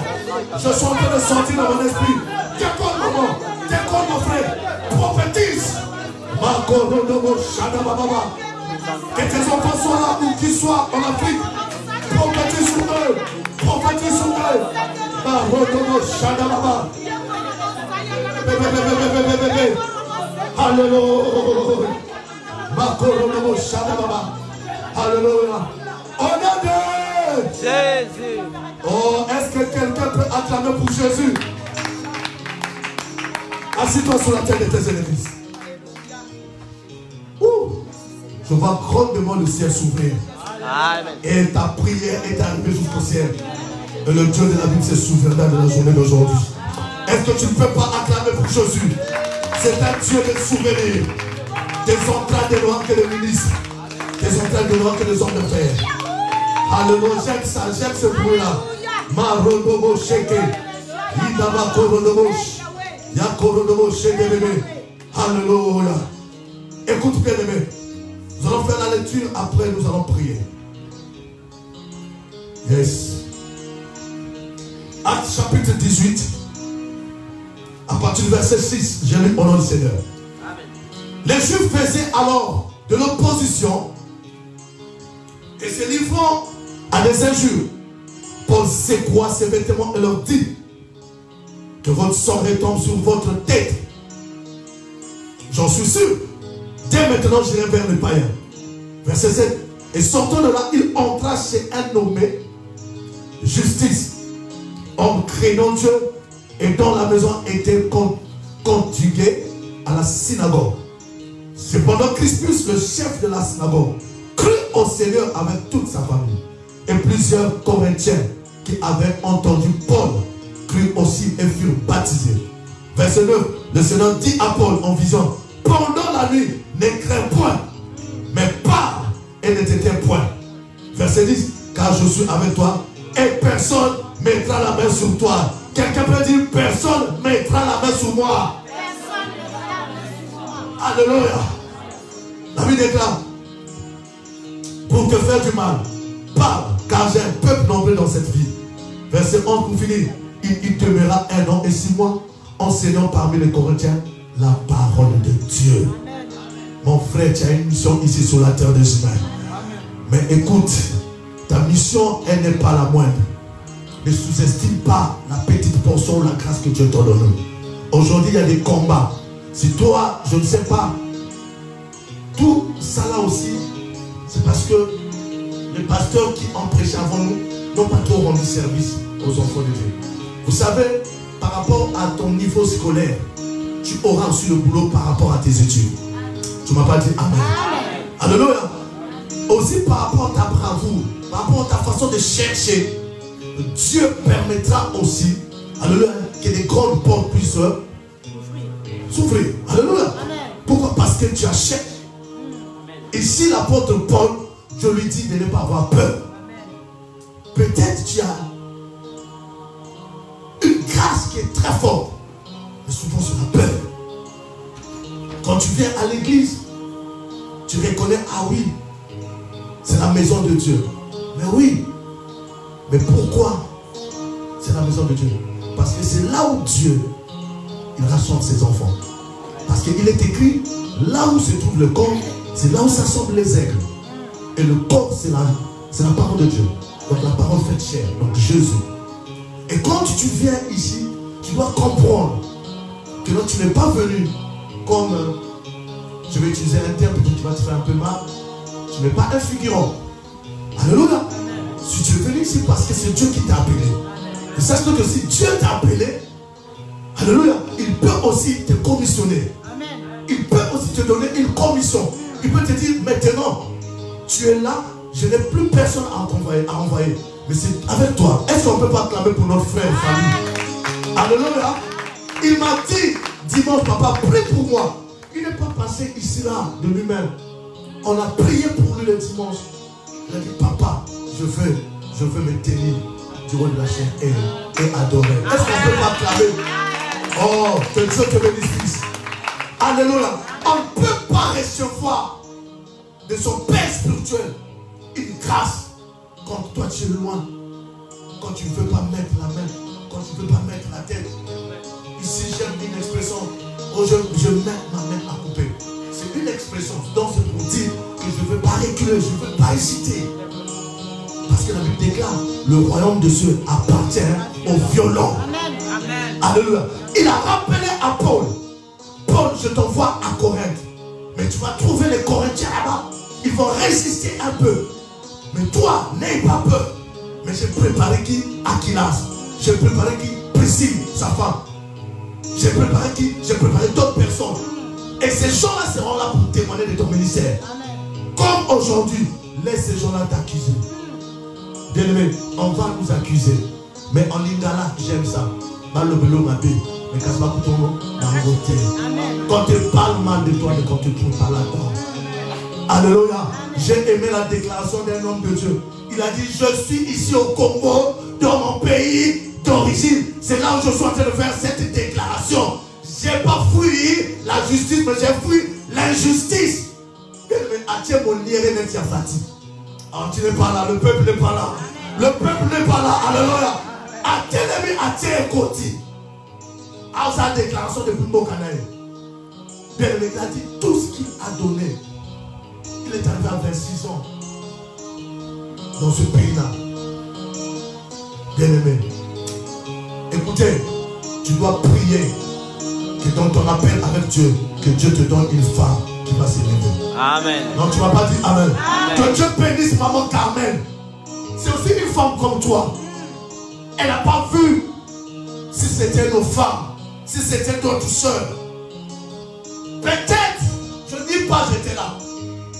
Je suis en train de sortir dans mon esprit. T'écoute maman, t'écoute mon frère, prophétise. Que tes enfants soient là où qu'ils soient en Afrique. Prophétise sur eux. Prophétise sur eux. Alléluia. Alléluia. Au nom de Jésus. Oh, est-ce que quelqu'un peut acclamer pour Jésus? Assis-toi sur la tête de tes ennemis. Je vois grandement le ciel s'ouvrir. Amen. Et ta prière est arrivée jusqu'au ciel. Et le Dieu de la Bible se souviendra de la journée d'aujourd'hui. Est-ce que tu ne peux pas acclamer pour Jésus? C'est un Dieu de souvenirs. Des entrailles de loin que les ministres. Des entrailles de loin que les hommes de paix. Alléluia, j'aime ça, j'aime ce bruit-là. Marodobo sheke. Idaba korodobosh. Yakorodobo sheke bébé. Alléluia. Écoute bien aimé. Nous allons faire la lecture, après nous allons prier. Yes. Actes chapitre 18. À partir du verset 6, j'ai lu au nom du Seigneur. Les Juifs faisaient alors de l'opposition et se livrant à des injures. Paul secoua ses vêtements et leur dit que votre sang retombe sur votre tête. J'en suis sûr. Dès maintenant, j'irai vers les païens. Verset 7. Et sortant de là, il entra chez un nommé Justice, homme craignant Dieu, et dont la maison était contiguë à la synagogue. Cependant, Crispus, le chef de la synagogue, crut au Seigneur avec toute sa famille. Et plusieurs Corinthiens qui avaient entendu Paul crurent aussi et furent baptisés. Verset 9. Le Seigneur dit à Paul en vision: pendant la nuit, ne crains point, mais pars et ne t'éteins point. Verset 10. Car je suis avec toi et personne ne mettra la main sur toi. Quelqu'un peut dire: personne ne mettra la main sur moi. Alléluia. La Bible déclare: pour te faire du mal, parle, car j'ai un peuple nombreux dans cette vie. Verset 11 pour finir. Il demeura 1 an et 6 mois enseignant parmi les Corinthiens la parole de Dieu. Amen. Mon frère, tu as une mission ici sur la terre des humains. Mais écoute, ta mission, elle n'est pas la moindre. Ne sous-estime pas la petite portion ou la grâce que Dieu t'a donnée. Aujourd'hui, il y a des combats. Si toi, je ne sais pas, tout ça là aussi, c'est parce que les pasteurs qui ont prêché avant nous n'ont pas trop rendu service aux enfants de Dieu. Vous savez, par rapport à ton niveau scolaire, tu auras aussi le boulot par rapport à tes études. Tu ne m'as pas dit Amen. Alléluia. Aussi par rapport à ta bravoure, par rapport à ta façon de chercher, Dieu permettra aussi, alléluia, que des grandes portes puissent s'ouvrir. Alléluia. Pourquoi? Parce que tu achètes. Ici, l'apôtre Paul, je lui dis de ne pas avoir peur. Peut-être tu as une grâce qui est très forte. Mais souvent, c'est la peur. Quand tu viens à l'église, tu reconnais, ah oui, c'est la maison de Dieu. Mais oui, mais pourquoi c'est la maison de Dieu? Parce que c'est là où Dieu, il rassemble ses enfants. Parce qu'il est écrit, là où se trouve le corps, c'est là où s'assemblent les aigles. Et le corps, c'est la parole de Dieu. Donc la parole faite chair, donc Jésus. Et quand tu viens ici, tu dois comprendre que non, tu n'es pas venu comme, je vais utiliser un terme, peut-être tu vas te faire un peu mal, tu n'es pas un figurant. Alléluia. Si tu es venu ici parce que c'est Dieu qui t'a appelé. Et sache-toi que si Dieu t'a appelé, alléluia, il peut aussi te commissionner. Il peut aussi te donner une commission. Il peut te dire, maintenant, tu es là, je n'ai plus personne à envoyer. Mais c'est avec toi. Est-ce qu'on ne peut pas acclamer pour notre frère et famille? Alléluia. Il m'a dit, dimanche, papa, prie pour moi. Il n'est pas passé ici là de lui-même. On a prié pour lui le dimanche. Il a dit, papa, je veux me tenir du roi de la chair et adorer. Est-ce qu'on peut m'acclamer? Oh, que Dieu te bénisse. Alléluia. On ne peut pas recevoir de son Père spirituel une grâce quand toi tu es loin, quand tu ne veux pas mettre la main, quand tu ne veux pas mettre la tête. Ici j'aime une expression, oh, je mets ma main à couper. C'est une expression, donc c'est pour dire que je ne veux pas reculer, je ne veux pas hésiter. Parce que la Bible déclare, le royaume de Dieu appartient aux violents. Amen. Alléluia. Il a rappelé à Paul, Paul, je t'envoie à Corinthe. Mais tu vas trouver les Corinthiens là-bas. Ils vont résister un peu. Mais toi, n'aie pas peur. Mais j'ai préparé qui? Aquilas. J'ai préparé qui? Priscille, sa femme. J'ai préparé qui? J'ai préparé d'autres personnes. Et ces gens-là seront là pour témoigner de ton ministère. Comme aujourd'hui, laisse ces gens-là t'accuser. Bien-aimé, on va nous accuser. Mais en lingala, j'aime ça. Balobelo ma paix. Mais casse pas pour ton nom. Quand tu parles mal de toi, mais quand tu trouves pas là-dedans. Alléluia. J'ai aimé la déclaration d'un homme de Dieu. Il a dit, je suis ici au Congo, dans mon pays d'origine. C'est là où je suis en train de faire cette déclaration. Je n'ai pas fui la justice, mais j'ai fui l'injustice. Alors tu n'es pas là, le peuple n'est pas là. Le peuple n'est pas là. Alléluia. Attelemi attirer côté. À sa déclaration de Bimbo Canaï. Bien aimé, il a dit tout ce qu'il a donné. Il est arrivé à 26 ans dans ce pays-là. Bien aimé, écoutez, tu dois prier que dans ton appel avec Dieu, que Dieu te donne une femme qui va s'élever. Amen. Non, tu ne vas pas dire Amen. Que Dieu bénisse maman Carmen. C'est aussi une femme comme toi. Elle n'a pas vu si c'était nos femmes, si c'était d'autres soeurs. Peut-être, je ne dis pas j'étais là.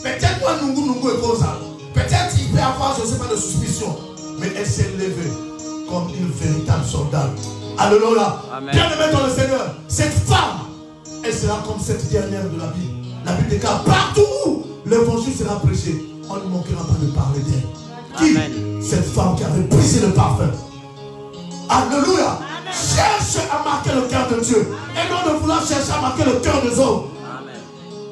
Peut-être moi, Nungu est posé. Peut-être il peut y avoir, je ne sais pas, de suspicion. Mais elle s'est levée comme une véritable soldat. Alléluia. Bien aimé dans le Seigneur. Cette femme, elle sera comme cette dernière de la Bible. La Bible déclare partout où l'évangile sera prêché, on ne manquera pas de parler d'elle. Qui? Cette femme qui avait brisé le parfum. Alléluia. Cherche à marquer le cœur de Dieu. Et non de vouloir chercher à marquer le cœur des hommes.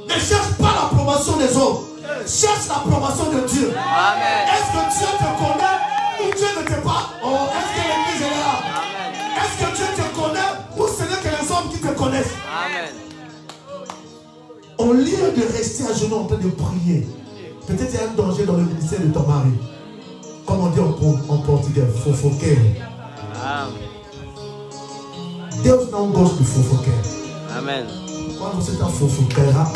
Ne cherche pas l'approbation des hommes. Cherche l'approbation de Dieu. Est-ce que Dieu te connaît ou Dieu ne t'est pas? Oh, est-ce que l'église est là? Est-ce que Dieu te connaît ou ce n'est que les hommes qui te connaissent? Amen. Au lieu de rester à genoux en train de prier, peut-être il y a un danger dans le ministère de ton mari. Comme on dit en portugais, fofoqueiro. Deus não gosta de fofoqueiro. Amen. Quando você está fofoqueira,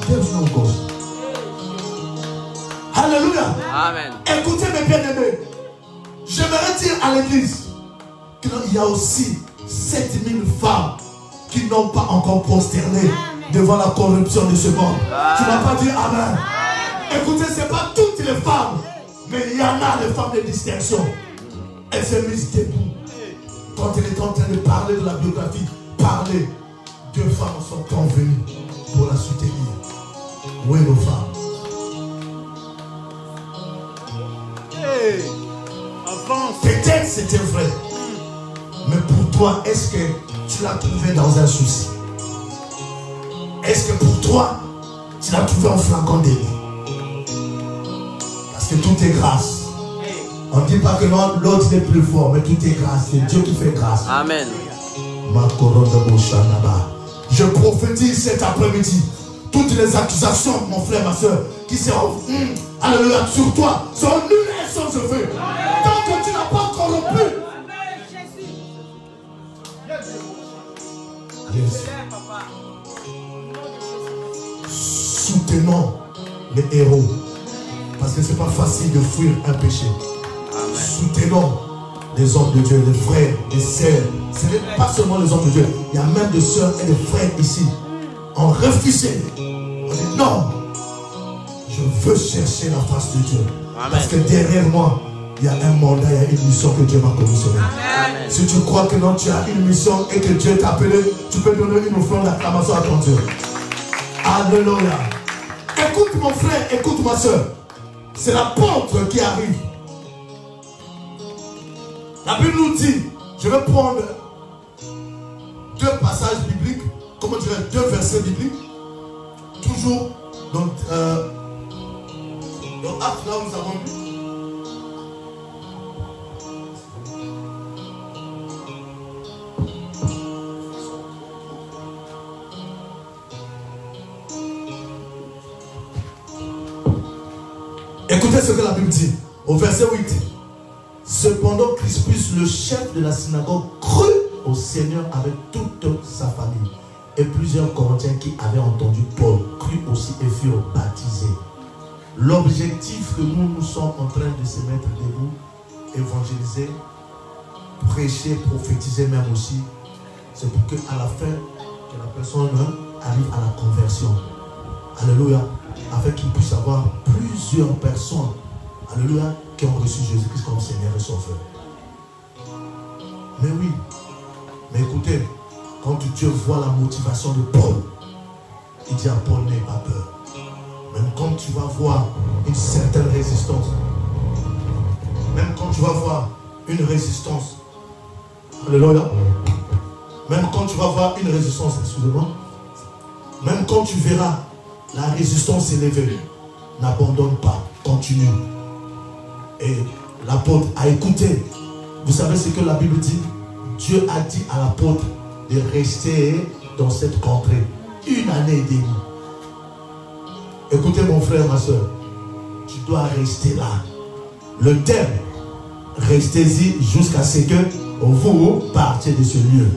Deus não gosta. Alléluia. Amen. Écoutez mes bien-aimés, j'aimerais dire à l'église qu'il y a aussi 7000 femmes qui n'ont pas encore prosterné devant la corruption de ce monde. Tu ne vas pas dire Amen. Écoutez, ce n'est pas toutes les femmes, mais il y en a des femmes de distinction. Elles se misent debout. Quand elle est en train de parler de la biographie, parler, 2 femmes sont convenues pour la soutenir. Où est nos femmes? Peut-être c'était vrai. Mais pour toi, est-ce que tu l'as trouvé dans un souci? Est-ce que pour toi, tu l'as trouvé en flanquant des lits? Parce que tout est grâce. On ne dit pas que l'autre est plus fort, mais tout est grâce. C'est Dieu qui fait grâce. Amen. Je prophétise cet après-midi. Toutes les accusations, mon frère, ma soeur, qui seront alléluia, sur toi, sont nulles et sans effet. Tant que tu n'as pas corrompu. Yes. Soutenons les héros. Parce que ce n'est pas facile de fuir un péché. Amen. Soutenons les hommes de Dieu, les frères, les sœurs. Ce n'est pas seulement les hommes de Dieu. Il y a même des sœurs et des frères ici. On refusait. On dit non. Je veux chercher la face de Dieu. Amen. Parce que derrière moi, il y a un mandat, il y a une mission que Dieu m'a commissionnée. Si tu crois que non, tu as une mission et que Dieu t'a appelé, tu peux donner une offrande d'acclamation à ton Dieu. Alléluia. Écoute mon frère, écoute ma soeur. C'est l'apôtre qui arrive. La Bible nous dit, je vais prendre 2 passages bibliques, comment dirais 2 versets bibliques, toujours dans Actes, là où nous avons lu. Écoutez ce que la Bible dit au verset 8. Cependant Crispus, le chef de la synagogue, crut au Seigneur avec toute sa famille. Et plusieurs Corinthiens qui avaient entendu Paul crurent aussi et furent baptisés. L'objectif que nous sommes en train de se mettre debout, évangéliser, prêcher, prophétiser même aussi, c'est pour qu'à la fin, que la personne arrive à la conversion. Alléluia. Afin qu'il puisse avoir plusieurs personnes, alléluia, qui ont reçu Jésus-Christ comme Seigneur et Sauveur. Mais oui, mais écoutez, quand Dieu voit la motivation de Paul, il dit à Paul, n'aie pas peur. Même quand tu vas voir une certaine résistance, même quand tu vas voir une résistance, alléluia, même quand tu vas voir une résistance, excusez-moi, même quand tu verras la résistance s'élever, n'abandonne pas, continue. Et l'apôtre a écouté. Vous savez ce que la Bible dit? Dieu a dit à l'apôtre de rester dans cette contrée 1 année et demie. Écoutez mon frère, ma soeur, tu dois rester là. Le thème, restez-y jusqu'à ce que vous partiez de ce lieu.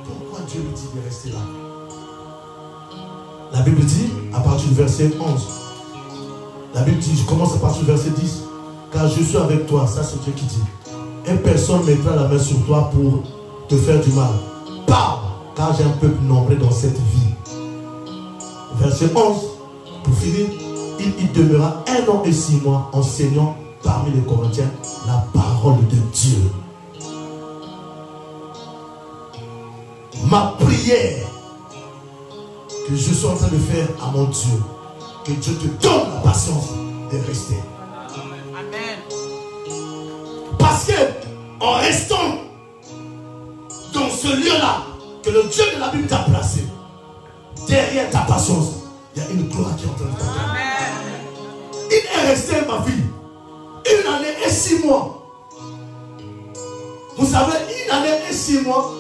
Pourquoi Dieu lui dit de rester là? La Bible dit, à partir du verset 11, la Bible dit, je commence à partir du verset 10, car je suis avec toi, ça c'est Dieu qui dit, et personne ne mettra la main sur toi pour te faire du mal. Parle, car j'ai un peuple nombreux dans cette vie. Verset 11, pour finir, il demeura 1 an et 6 mois enseignant parmi les Corinthiens la parole de Dieu. Ma prière que je suis en train de faire à mon Dieu, que Dieu te donne la patience de rester. Amen. Parce que en restant dans ce lieu-là, que le Dieu de la Bible t'a placé, derrière ta patience, il y a une gloire qui est en train de t'attendre. Il est resté, ma fille, 1 année et 6 mois. Vous savez, 1 année et 6 mois,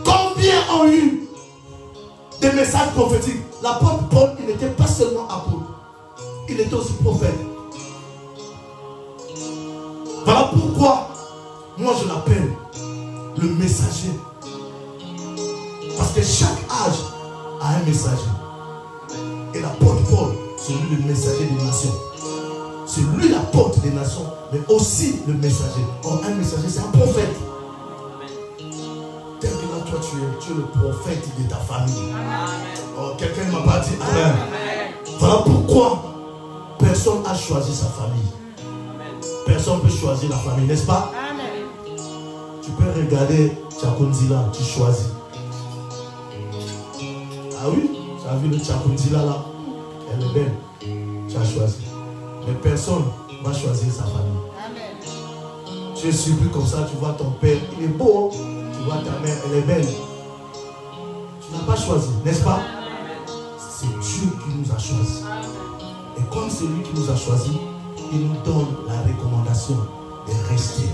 combien ont eu des messages prophétiques? L'apôtre Paul, il n'était pas seulement apôtre, il était aussi prophète. Voilà pourquoi moi je l'appelle le messager. Parce que chaque âge a un messager. Et l'apôtre Paul, c'est lui le messager des nations. C'est lui l'apôtre des nations, mais aussi le messager. Or, un messager, c'est un prophète. Tel que là, toi, tu es le prophète de ta famille. Oh, quelqu'un ne m'a pas dit Amen. Voilà pourquoi personne n'a choisi sa famille. Personne ne peut choisir la famille, n'est-ce pas? Tu peux regarder Tchakounzila, tu choisis. Ah oui, tu as vu le Tchakounzila là? Elle est belle. Tu as choisi. Mais personne ne va choisir sa famille. Tu es surpris comme ça, tu vois ton père, il est beau. Tu vois ta mère, elle est belle. Tu n'as pas choisi, n'est-ce pas? C'est Dieu qui nous a choisis. Et comme c'est lui qui nous a choisis, il nous donne la recommandation de rester.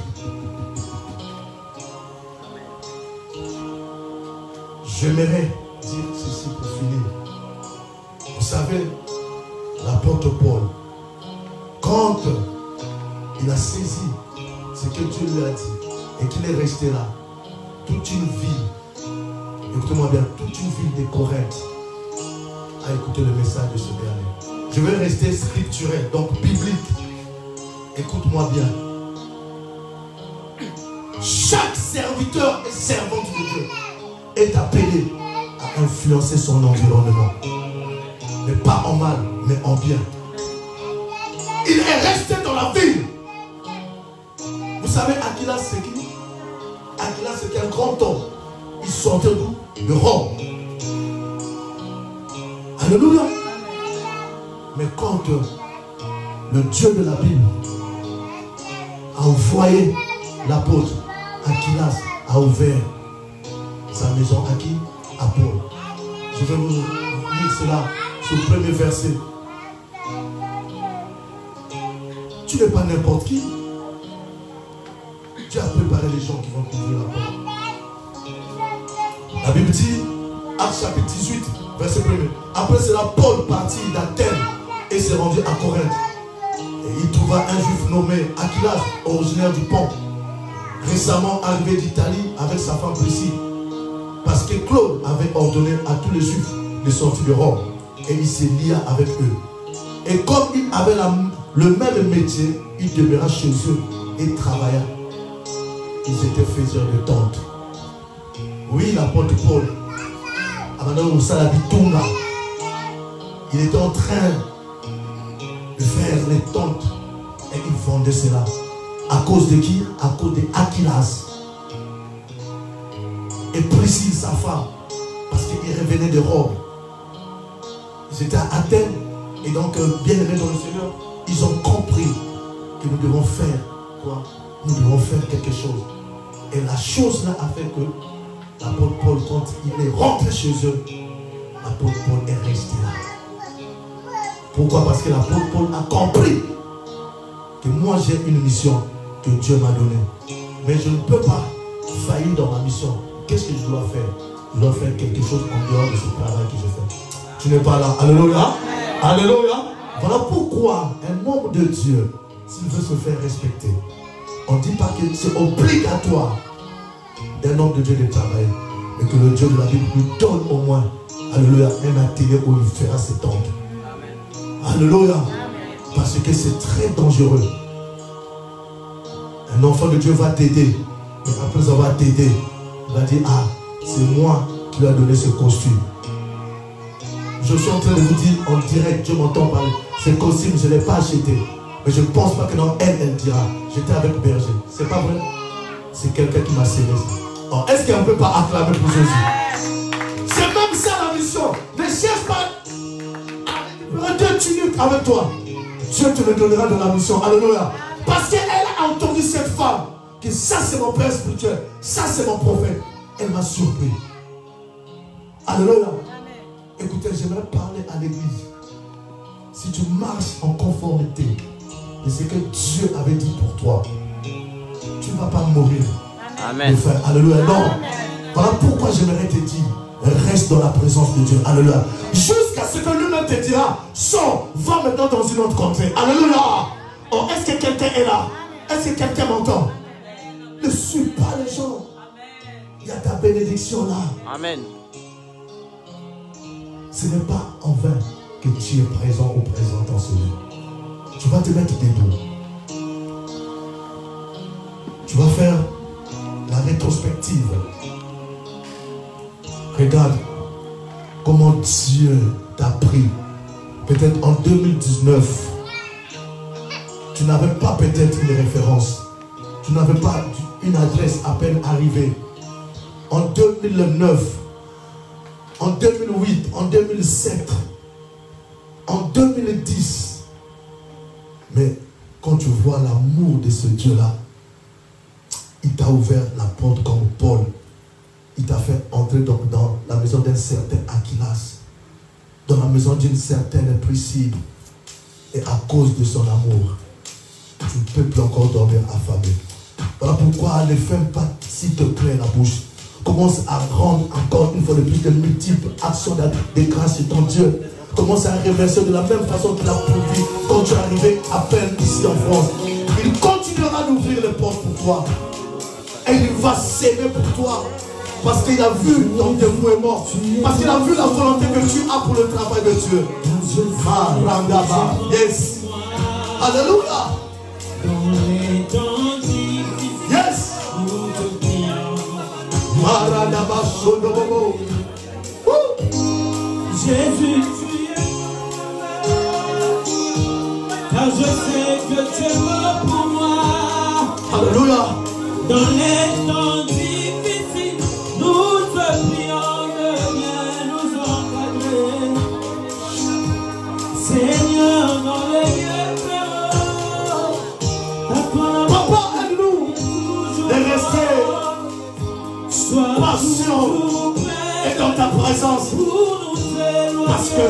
J'aimerais dire ceci pour finir. Vous savez, l'apôtre Paul, quand il a saisi ce que Dieu lui a dit et qu'il est resté là, toute une ville, écoutez-moi bien, toute une ville de Corinthe a écouté le message de ce dernier. Je vais rester scripturel, donc biblique. Écoute-moi bien. Chaque serviteur et servante de Dieu est appelé à influencer son environnement. Mais pas en mal, mais en bien. Il est resté dans la ville. Vous savez, Aquilas, c'est qui? Aquilas, c'était un grand homme. Il sortait d'où? De Rome. Alléluia. Mais quand le Dieu de la Bible a envoyé l'apôtre, Aquilas a ouvert sa maison à qui? À Paul. Je vais vous lire cela sur le premier verset. Tu n'es pas n'importe qui. Dieu a préparé les gens qui vont t'ouvrir la porte. La Bible dit, Actes chapitre 18, verset 1er. Après cela, Paul partit d'Athènes et s'est rendu à Corinthe. Et il trouva un juif nommé Aquilas, originaire du Pont, récemment arrivé d'Italie avec sa femme Priscille. Parce que Claude avait ordonné à tous les juifs de sortir de Rome. Et il se lia avec eux. Et comme il avait le même métier, il demeura chez eux et travailla. Ils étaient faiseurs de tentes. Oui, l'apôtre Paul, il était en train de faire les tentes et il vendait cela. À cause de qui? À cause d'Aquilas. Et Priscille, sa femme, parce qu'il revenait de Rome. Ils étaient à Athènes et donc bien aimés dans le Seigneur, ils ont compris que nous devons faire quoi? Nous devons faire quelque chose. Et la chose là a fait que l'apôtre Paul, quand il est rentré chez eux, l'apôtre Paul est resté là. Pourquoi? Parce que l'apôtre Paul a compris que moi j'ai une mission que Dieu m'a donnée. Mais je ne peux pas faillir dans ma mission. Qu'est-ce que je dois faire? Je dois faire quelque chose en dehors de ce travail que je fais. Tu n'es pas là. Alléluia. Alléluia. Voilà pourquoi un homme de Dieu, s'il veut se faire respecter, on ne dit pas que c'est obligatoire d'un homme de Dieu de travailler, mais que le Dieu de la Bible lui donne au moins, alléluia, un atelier où il fera ses tentes. Alléluia. Parce que c'est très dangereux. Un enfant de Dieu va t'aider, mais après avoir t'aidé, il va dire, ah, c'est moi qui lui ai donné ce costume. Je suis en train de vous dire en direct, Dieu m'entend parler, ce costume, je ne l'ai pas acheté. Mais je ne pense pas que dans elle dira, j'étais avec Berger. C'est pas vrai? C'est quelqu'un qui m'a scellé. Oh, est-ce qu'on ne peut pas acclamer pour Jésus? C'est même ça la mission. Ne cherche pas à récupérer 2 tuniques avec toi. Dieu te le donnera dans la mission. Alléluia. Parce qu'elle a entendu cette femme, que ça c'est mon père spirituel, ça c'est mon prophète. Elle m'a surpris. Alléluia. Écoutez, j'aimerais parler à l'église. Si tu marches en conformité de ce que Dieu avait dit pour toi, tu ne vas pas mourir. Amen. Frère. Alléluia. Non. Voilà pourquoi j'aimerais te dire, reste dans la présence de Dieu. Alléluia. Jusqu'à ce que lui-même te dira, sors, va maintenant dans une autre contrée. Alléluia. Oh, est-ce que quelqu'un est là? Est-ce que quelqu'un m'entend? Ne suis pas les gens. Il y a ta bénédiction là. Amen. Ce n'est pas en vain que tu es présent ou présent dans ce lieu. Tu vas te mettre debout. Tu vas faire la rétrospective. Regarde comment Dieu t'a pris. Peut-être en 2019, tu n'avais pas peut-être une référence. Tu n'avais pas une adresse à peine arrivée. En 2009, en 2008, en 2007, en 2010. Mais quand tu vois l'amour de ce Dieu-là, il t'a ouvert la porte comme Paul. Il t'a fait entrer dans la maison d'un certain Aquilas, dans la maison d'une certaine Priscille. Et à cause de son amour, tu ne peux plus encore dormir affamé. Voilà pourquoi ne ferme pas, s'il te plaît, la bouche. Commence à rendre encore une fois de plus de multiples actions de grâce sur ton Dieu. Commence à remercier de la même façon qu'il a pourvu quand tu es arrivé à peine ici en France. Il continuera d'ouvrir les portes pour toi. Et il va s'aimer pour toi. Parce qu'il a vu ton dévouement. Parce qu'il a vu la volonté que tu as pour le travail de Dieu. Yes. Alléluia. Yes. Maradaba Shodobobo. Alléluia. Dans les temps difficiles, nous te prions de bien nous encadrer. Seigneur, dans les lieux fermés, Papa, aide-nous de rester patient et dans ta présence. Parce que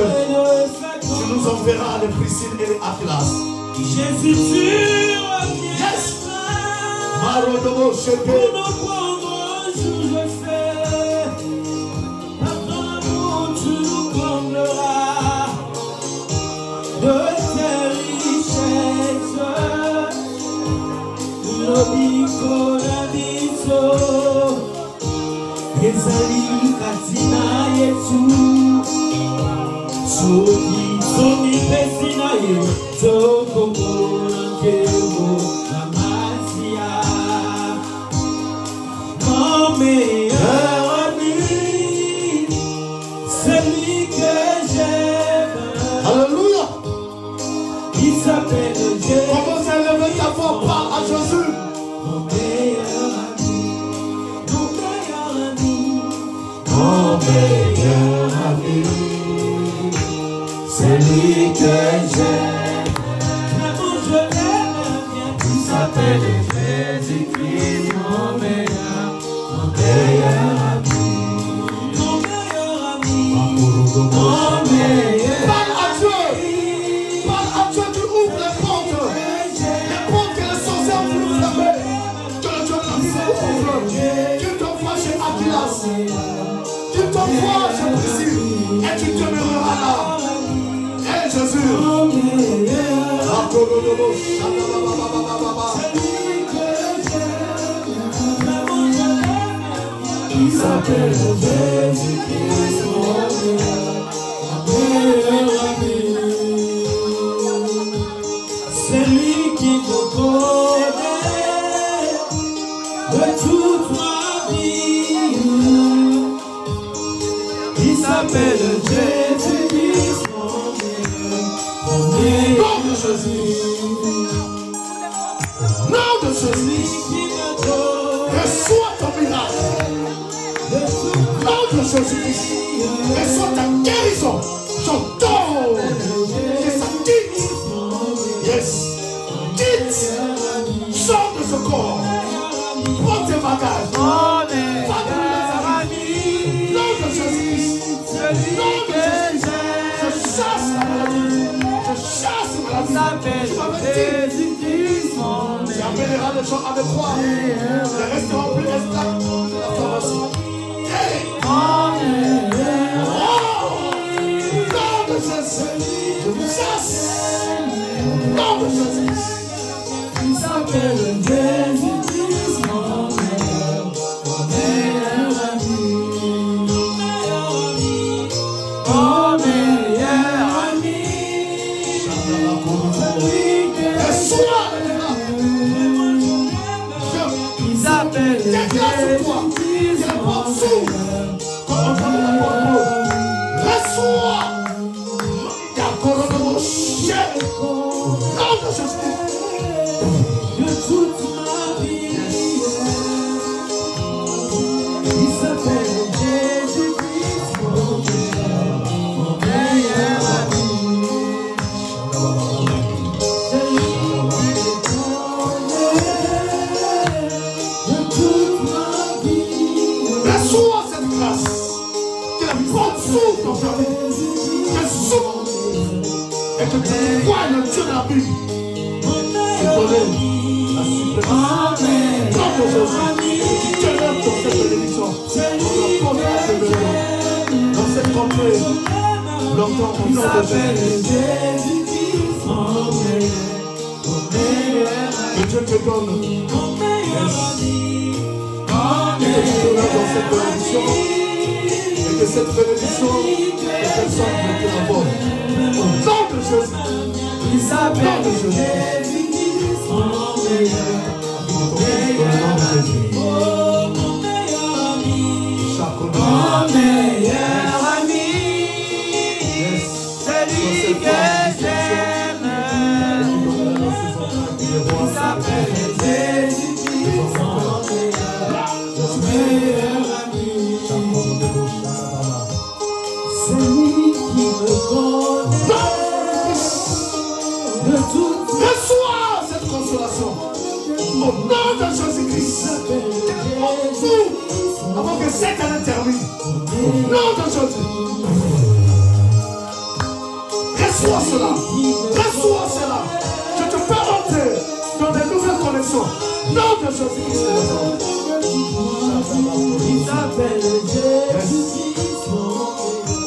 tu nous enverras les Priscille et les Atlas. Jésus, tu reviens. Yes. Pour nous prendre un jour, je sais. Attends-nous, tu nous combleras de tes richesses. Lobiko Nabiso, Ezali Katina Yesu, Somi Pesina Yesu, Koko Nankebo Namasia. Mon meilleur ami, celui que j'aime. Alléluia. Il s'appelle Jésus. Commence à lever ta voix, parle à Jésus. Mon meilleur ami, mon meilleur ami, Mon meilleur ami, c'est lui que j'aime. Vraiment je l'aime bien. Il s'appelle Jésus-Christ, mon meilleur ami, mon meilleur ami, mon meilleur. parle à Dieu. Parle à Dieu, tu ouvres les portes. Les portes que les sorcières ont voulu fermer. Que le Dieu de la vie ouvre. Tu t'envoies chez Aquilas. Tu t'envoies chez Priscille. Et tu demeureras là. Et Jésus. Il s'appelle Jésus-Christ, mon meilleur ami. C'est lui qui me connaît de toute ma vie. Il s'appelle Jésus-Christ, mon meilleur Nom de Jésus. Nom de Jésus. qui me connaît. Reçois ton miracle. Nom de Jésus-Christ. Reçois ta guérison. J'entends que ça quitte. Yes. Quitte. Sors de ce corps. Prends tes bagages. Va dans les amis. Nom de Jésus-Christ. Nom de Jésus-Christ. Je chasse la maladie. Je chasse la maladie. Tu m'avais dit. Tu appelleras les gens avec toi. Les resteront plus esclaves de la pharmacie. Hey! Nom de Jésus, je vous chasse. Nom de Jésus. Il s'appelle Jésus-Christ, mon meilleur ami. Mon meilleur ami. Celui que Reçois le miracle. il s'appelle Déclare sur toi. Que la porte s'ouvre. Quand on entend la porte, reçois. Il y a encore un mot cher. Nom de Jésus. de toute ma vie. Il s'appelle Jésus-Christ, mon meilleur ami. De toute ma vie. Reçois cette grâce. Que la porte s'ouvre dans ta vie. Qu'elle s'ouvre. Et que tu crois le Dieu de la Bible. Tu connais la suprématie. Nom de Jésus. Tu te lèves dans cette bénédiction. On va prendre dans cette contrée. Longtemps au nom de Jésus. Que Dieu te donne. Et que tu te lèves dans cette bénédiction. Et que cette bénédiction, que personne ne te la vole. Au nom de Jésus. Il s'appelle Nom de Jésus. Jésus-Christ, mon meilleur. Au nom de Jésus. Oh, mon meilleur ami. Chaque Mon meilleur ami. Yes. Celui que j'aime. Il s'appelle Jésus-Christ. Au nom de Jésus-Christ. Avant que cette année termine. Au nom de Jésus. Reçois cela. Reçois cela. Je te fais entrer dans de nouvelles connexions. Au nom de Jésus-Christ. Il s'appelle Jésus-Christ.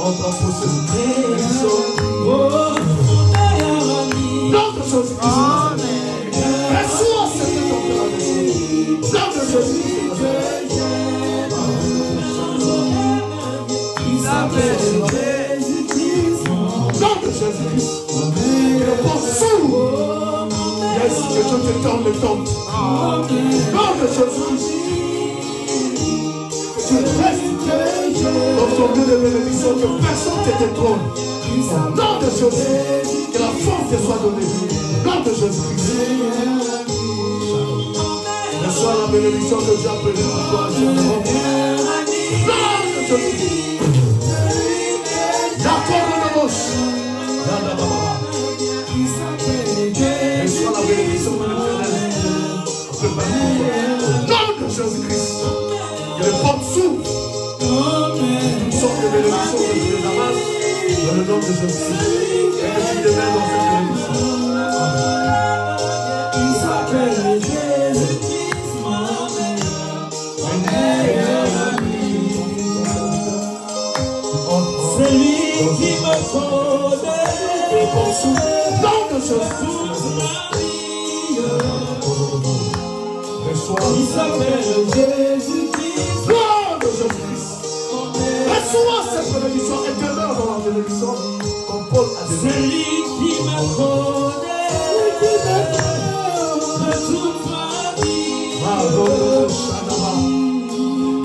On va poser une bénédiction. Nom de Jésus-Christ. Reçois cette température. Nom de Jésus-Christ. Il s'appelle Jésus-Christ. Nom de Jésus-Christ. Le porte s'ouvre. Yes, que Dieu te donne le temps. Nom de Jésus-Christ. Tu restes dans ton lieu de bénédiction, que personne te détrône. Au nom de Jésus, que la force te soit donnée. Au nom de Jésus-Christ. Reçois la bénédiction que Dieu a prévue pour toi. Au nom de Jésus-Christ. Jacob de Moche. Reçois la bénédiction de l'Éternel. Au nom de Jésus-Christ. Que les portes s'ouvrent. Toutes sortes de bénédictions que tu les amasses dans le nom de Jésus-Christ. Et que tu demeures dans cette bénédiction. Il s'appelle Jésus-Christ, mon meilleur ami. Celui qui me connaît. Les portes s'ouvrent. Nom de Jésus-Christ. Il s'appelle Jésus-Christ. Nom de Jésus-Christ. Reçois cette bénédiction et demeure dans la bénédiction comme Paul a dit. Celui qui me connaît de toute ma vie.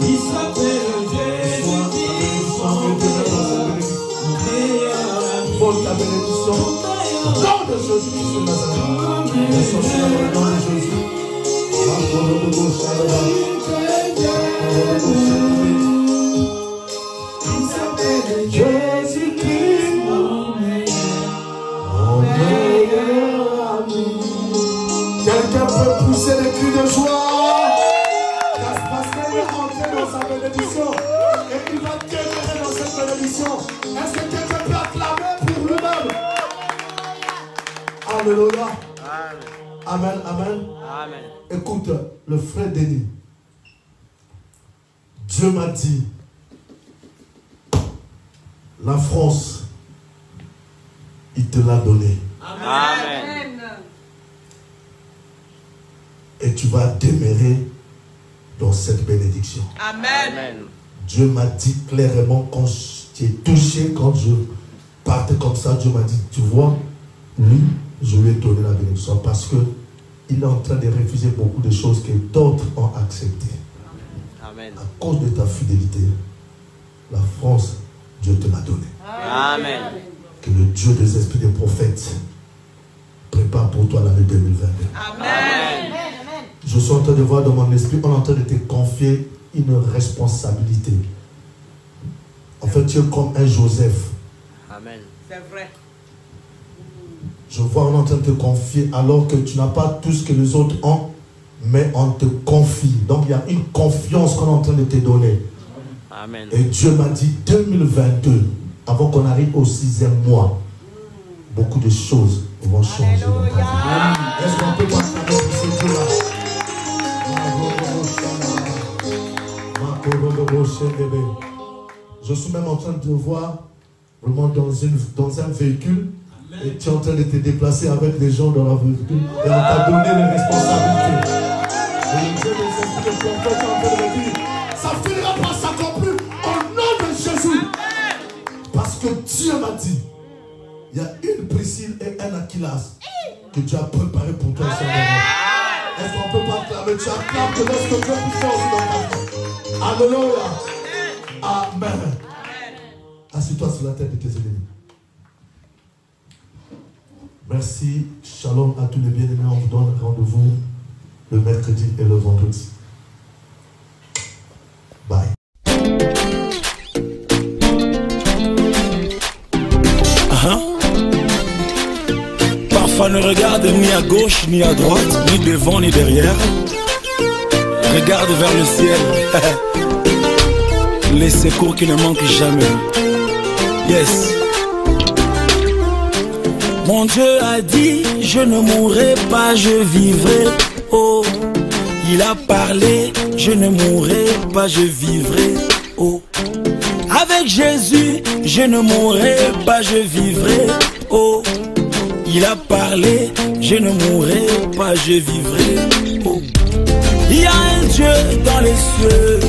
Il s'appelle Jésus-Christ. Paul ta bénédiction. Nom de Jésus-Christ de Nazareth. Reçois le nom de Jésus. Il s'appelle Jésus-Christ, mon meilleur ami. Quelqu'un peut pousser des cris de joie. Parce qu'il est entré dans sa bénédiction et il va demeurer dans cette bénédiction. Est-ce que quelqu'un peut acclamer pour lui-même? Alléluia. Amen, amen. Amen. Écoute, le frère Denis. Dieu m'a dit, la France, il te l'a donné. Amen. Et tu vas demeurer dans cette bénédiction. Amen. Dieu m'a dit clairement quand j'ai touché, quand je partais comme ça, Dieu m'a dit, tu vois, lui, je lui ai donné la bénédiction parce que il est en train de refuser beaucoup de choses que d'autres ont acceptées. Amen. À cause de ta fidélité, la France, Dieu te l'a donnée. Amen. Que le Dieu des esprits des prophètes prépare pour toi l'année 2022. Amen. Je suis en train de voir dans mon esprit, on est en train de te confier une responsabilité. En fait, tu es comme un Joseph. Amen. C'est vrai. Je vois, on est en train de te confier alors que tu n'as pas tout ce que les autres ont, mais on te confie. Donc il y a une confiance qu'on est en train de te donner. Amen. Et Dieu m'a dit 2022, avant qu'on arrive au 6e mois, beaucoup de choses vont changer. Est-ce qu'on peut passer avec ce Dieu-là? Je suis même en train de te voir vraiment dans un véhicule. Et tu es en train de te déplacer avec des gens dans la véhicule. Et on t'a donné les responsabilités. Et le Dieu des esprits de prophète est en train de me dire, ça finira par s'accomplir au nom de Jésus. Parce que Dieu m'a dit, il y a une Priscille et un Aquilas que Dieu a préparé pour toi. Est-ce qu'on peut pas acclamer? Tu acclames, que laisse que Dieu puisse faire aussi dans ta vie. Alléluia. Amen. Assieds-toi sur la tête de tes ennemis. Merci, shalom à tous les bien-aimés. On vous donne rendez-vous le mercredi et le vendredi. Bye. Toi ne regarde ni à gauche, ni à droite, ni devant, ni derrière. Regarde vers le ciel. Les secours qui ne manquent jamais. Yes. Mon Dieu a dit, je ne mourrai pas, je vivrai. Oh, il a parlé, je ne mourrai pas, je vivrai. Oh, avec Jésus, je ne mourrai pas, je vivrai. Oh, il a parlé, je ne mourrai pas, je vivrai. Oh, il y a un Dieu dans les cieux,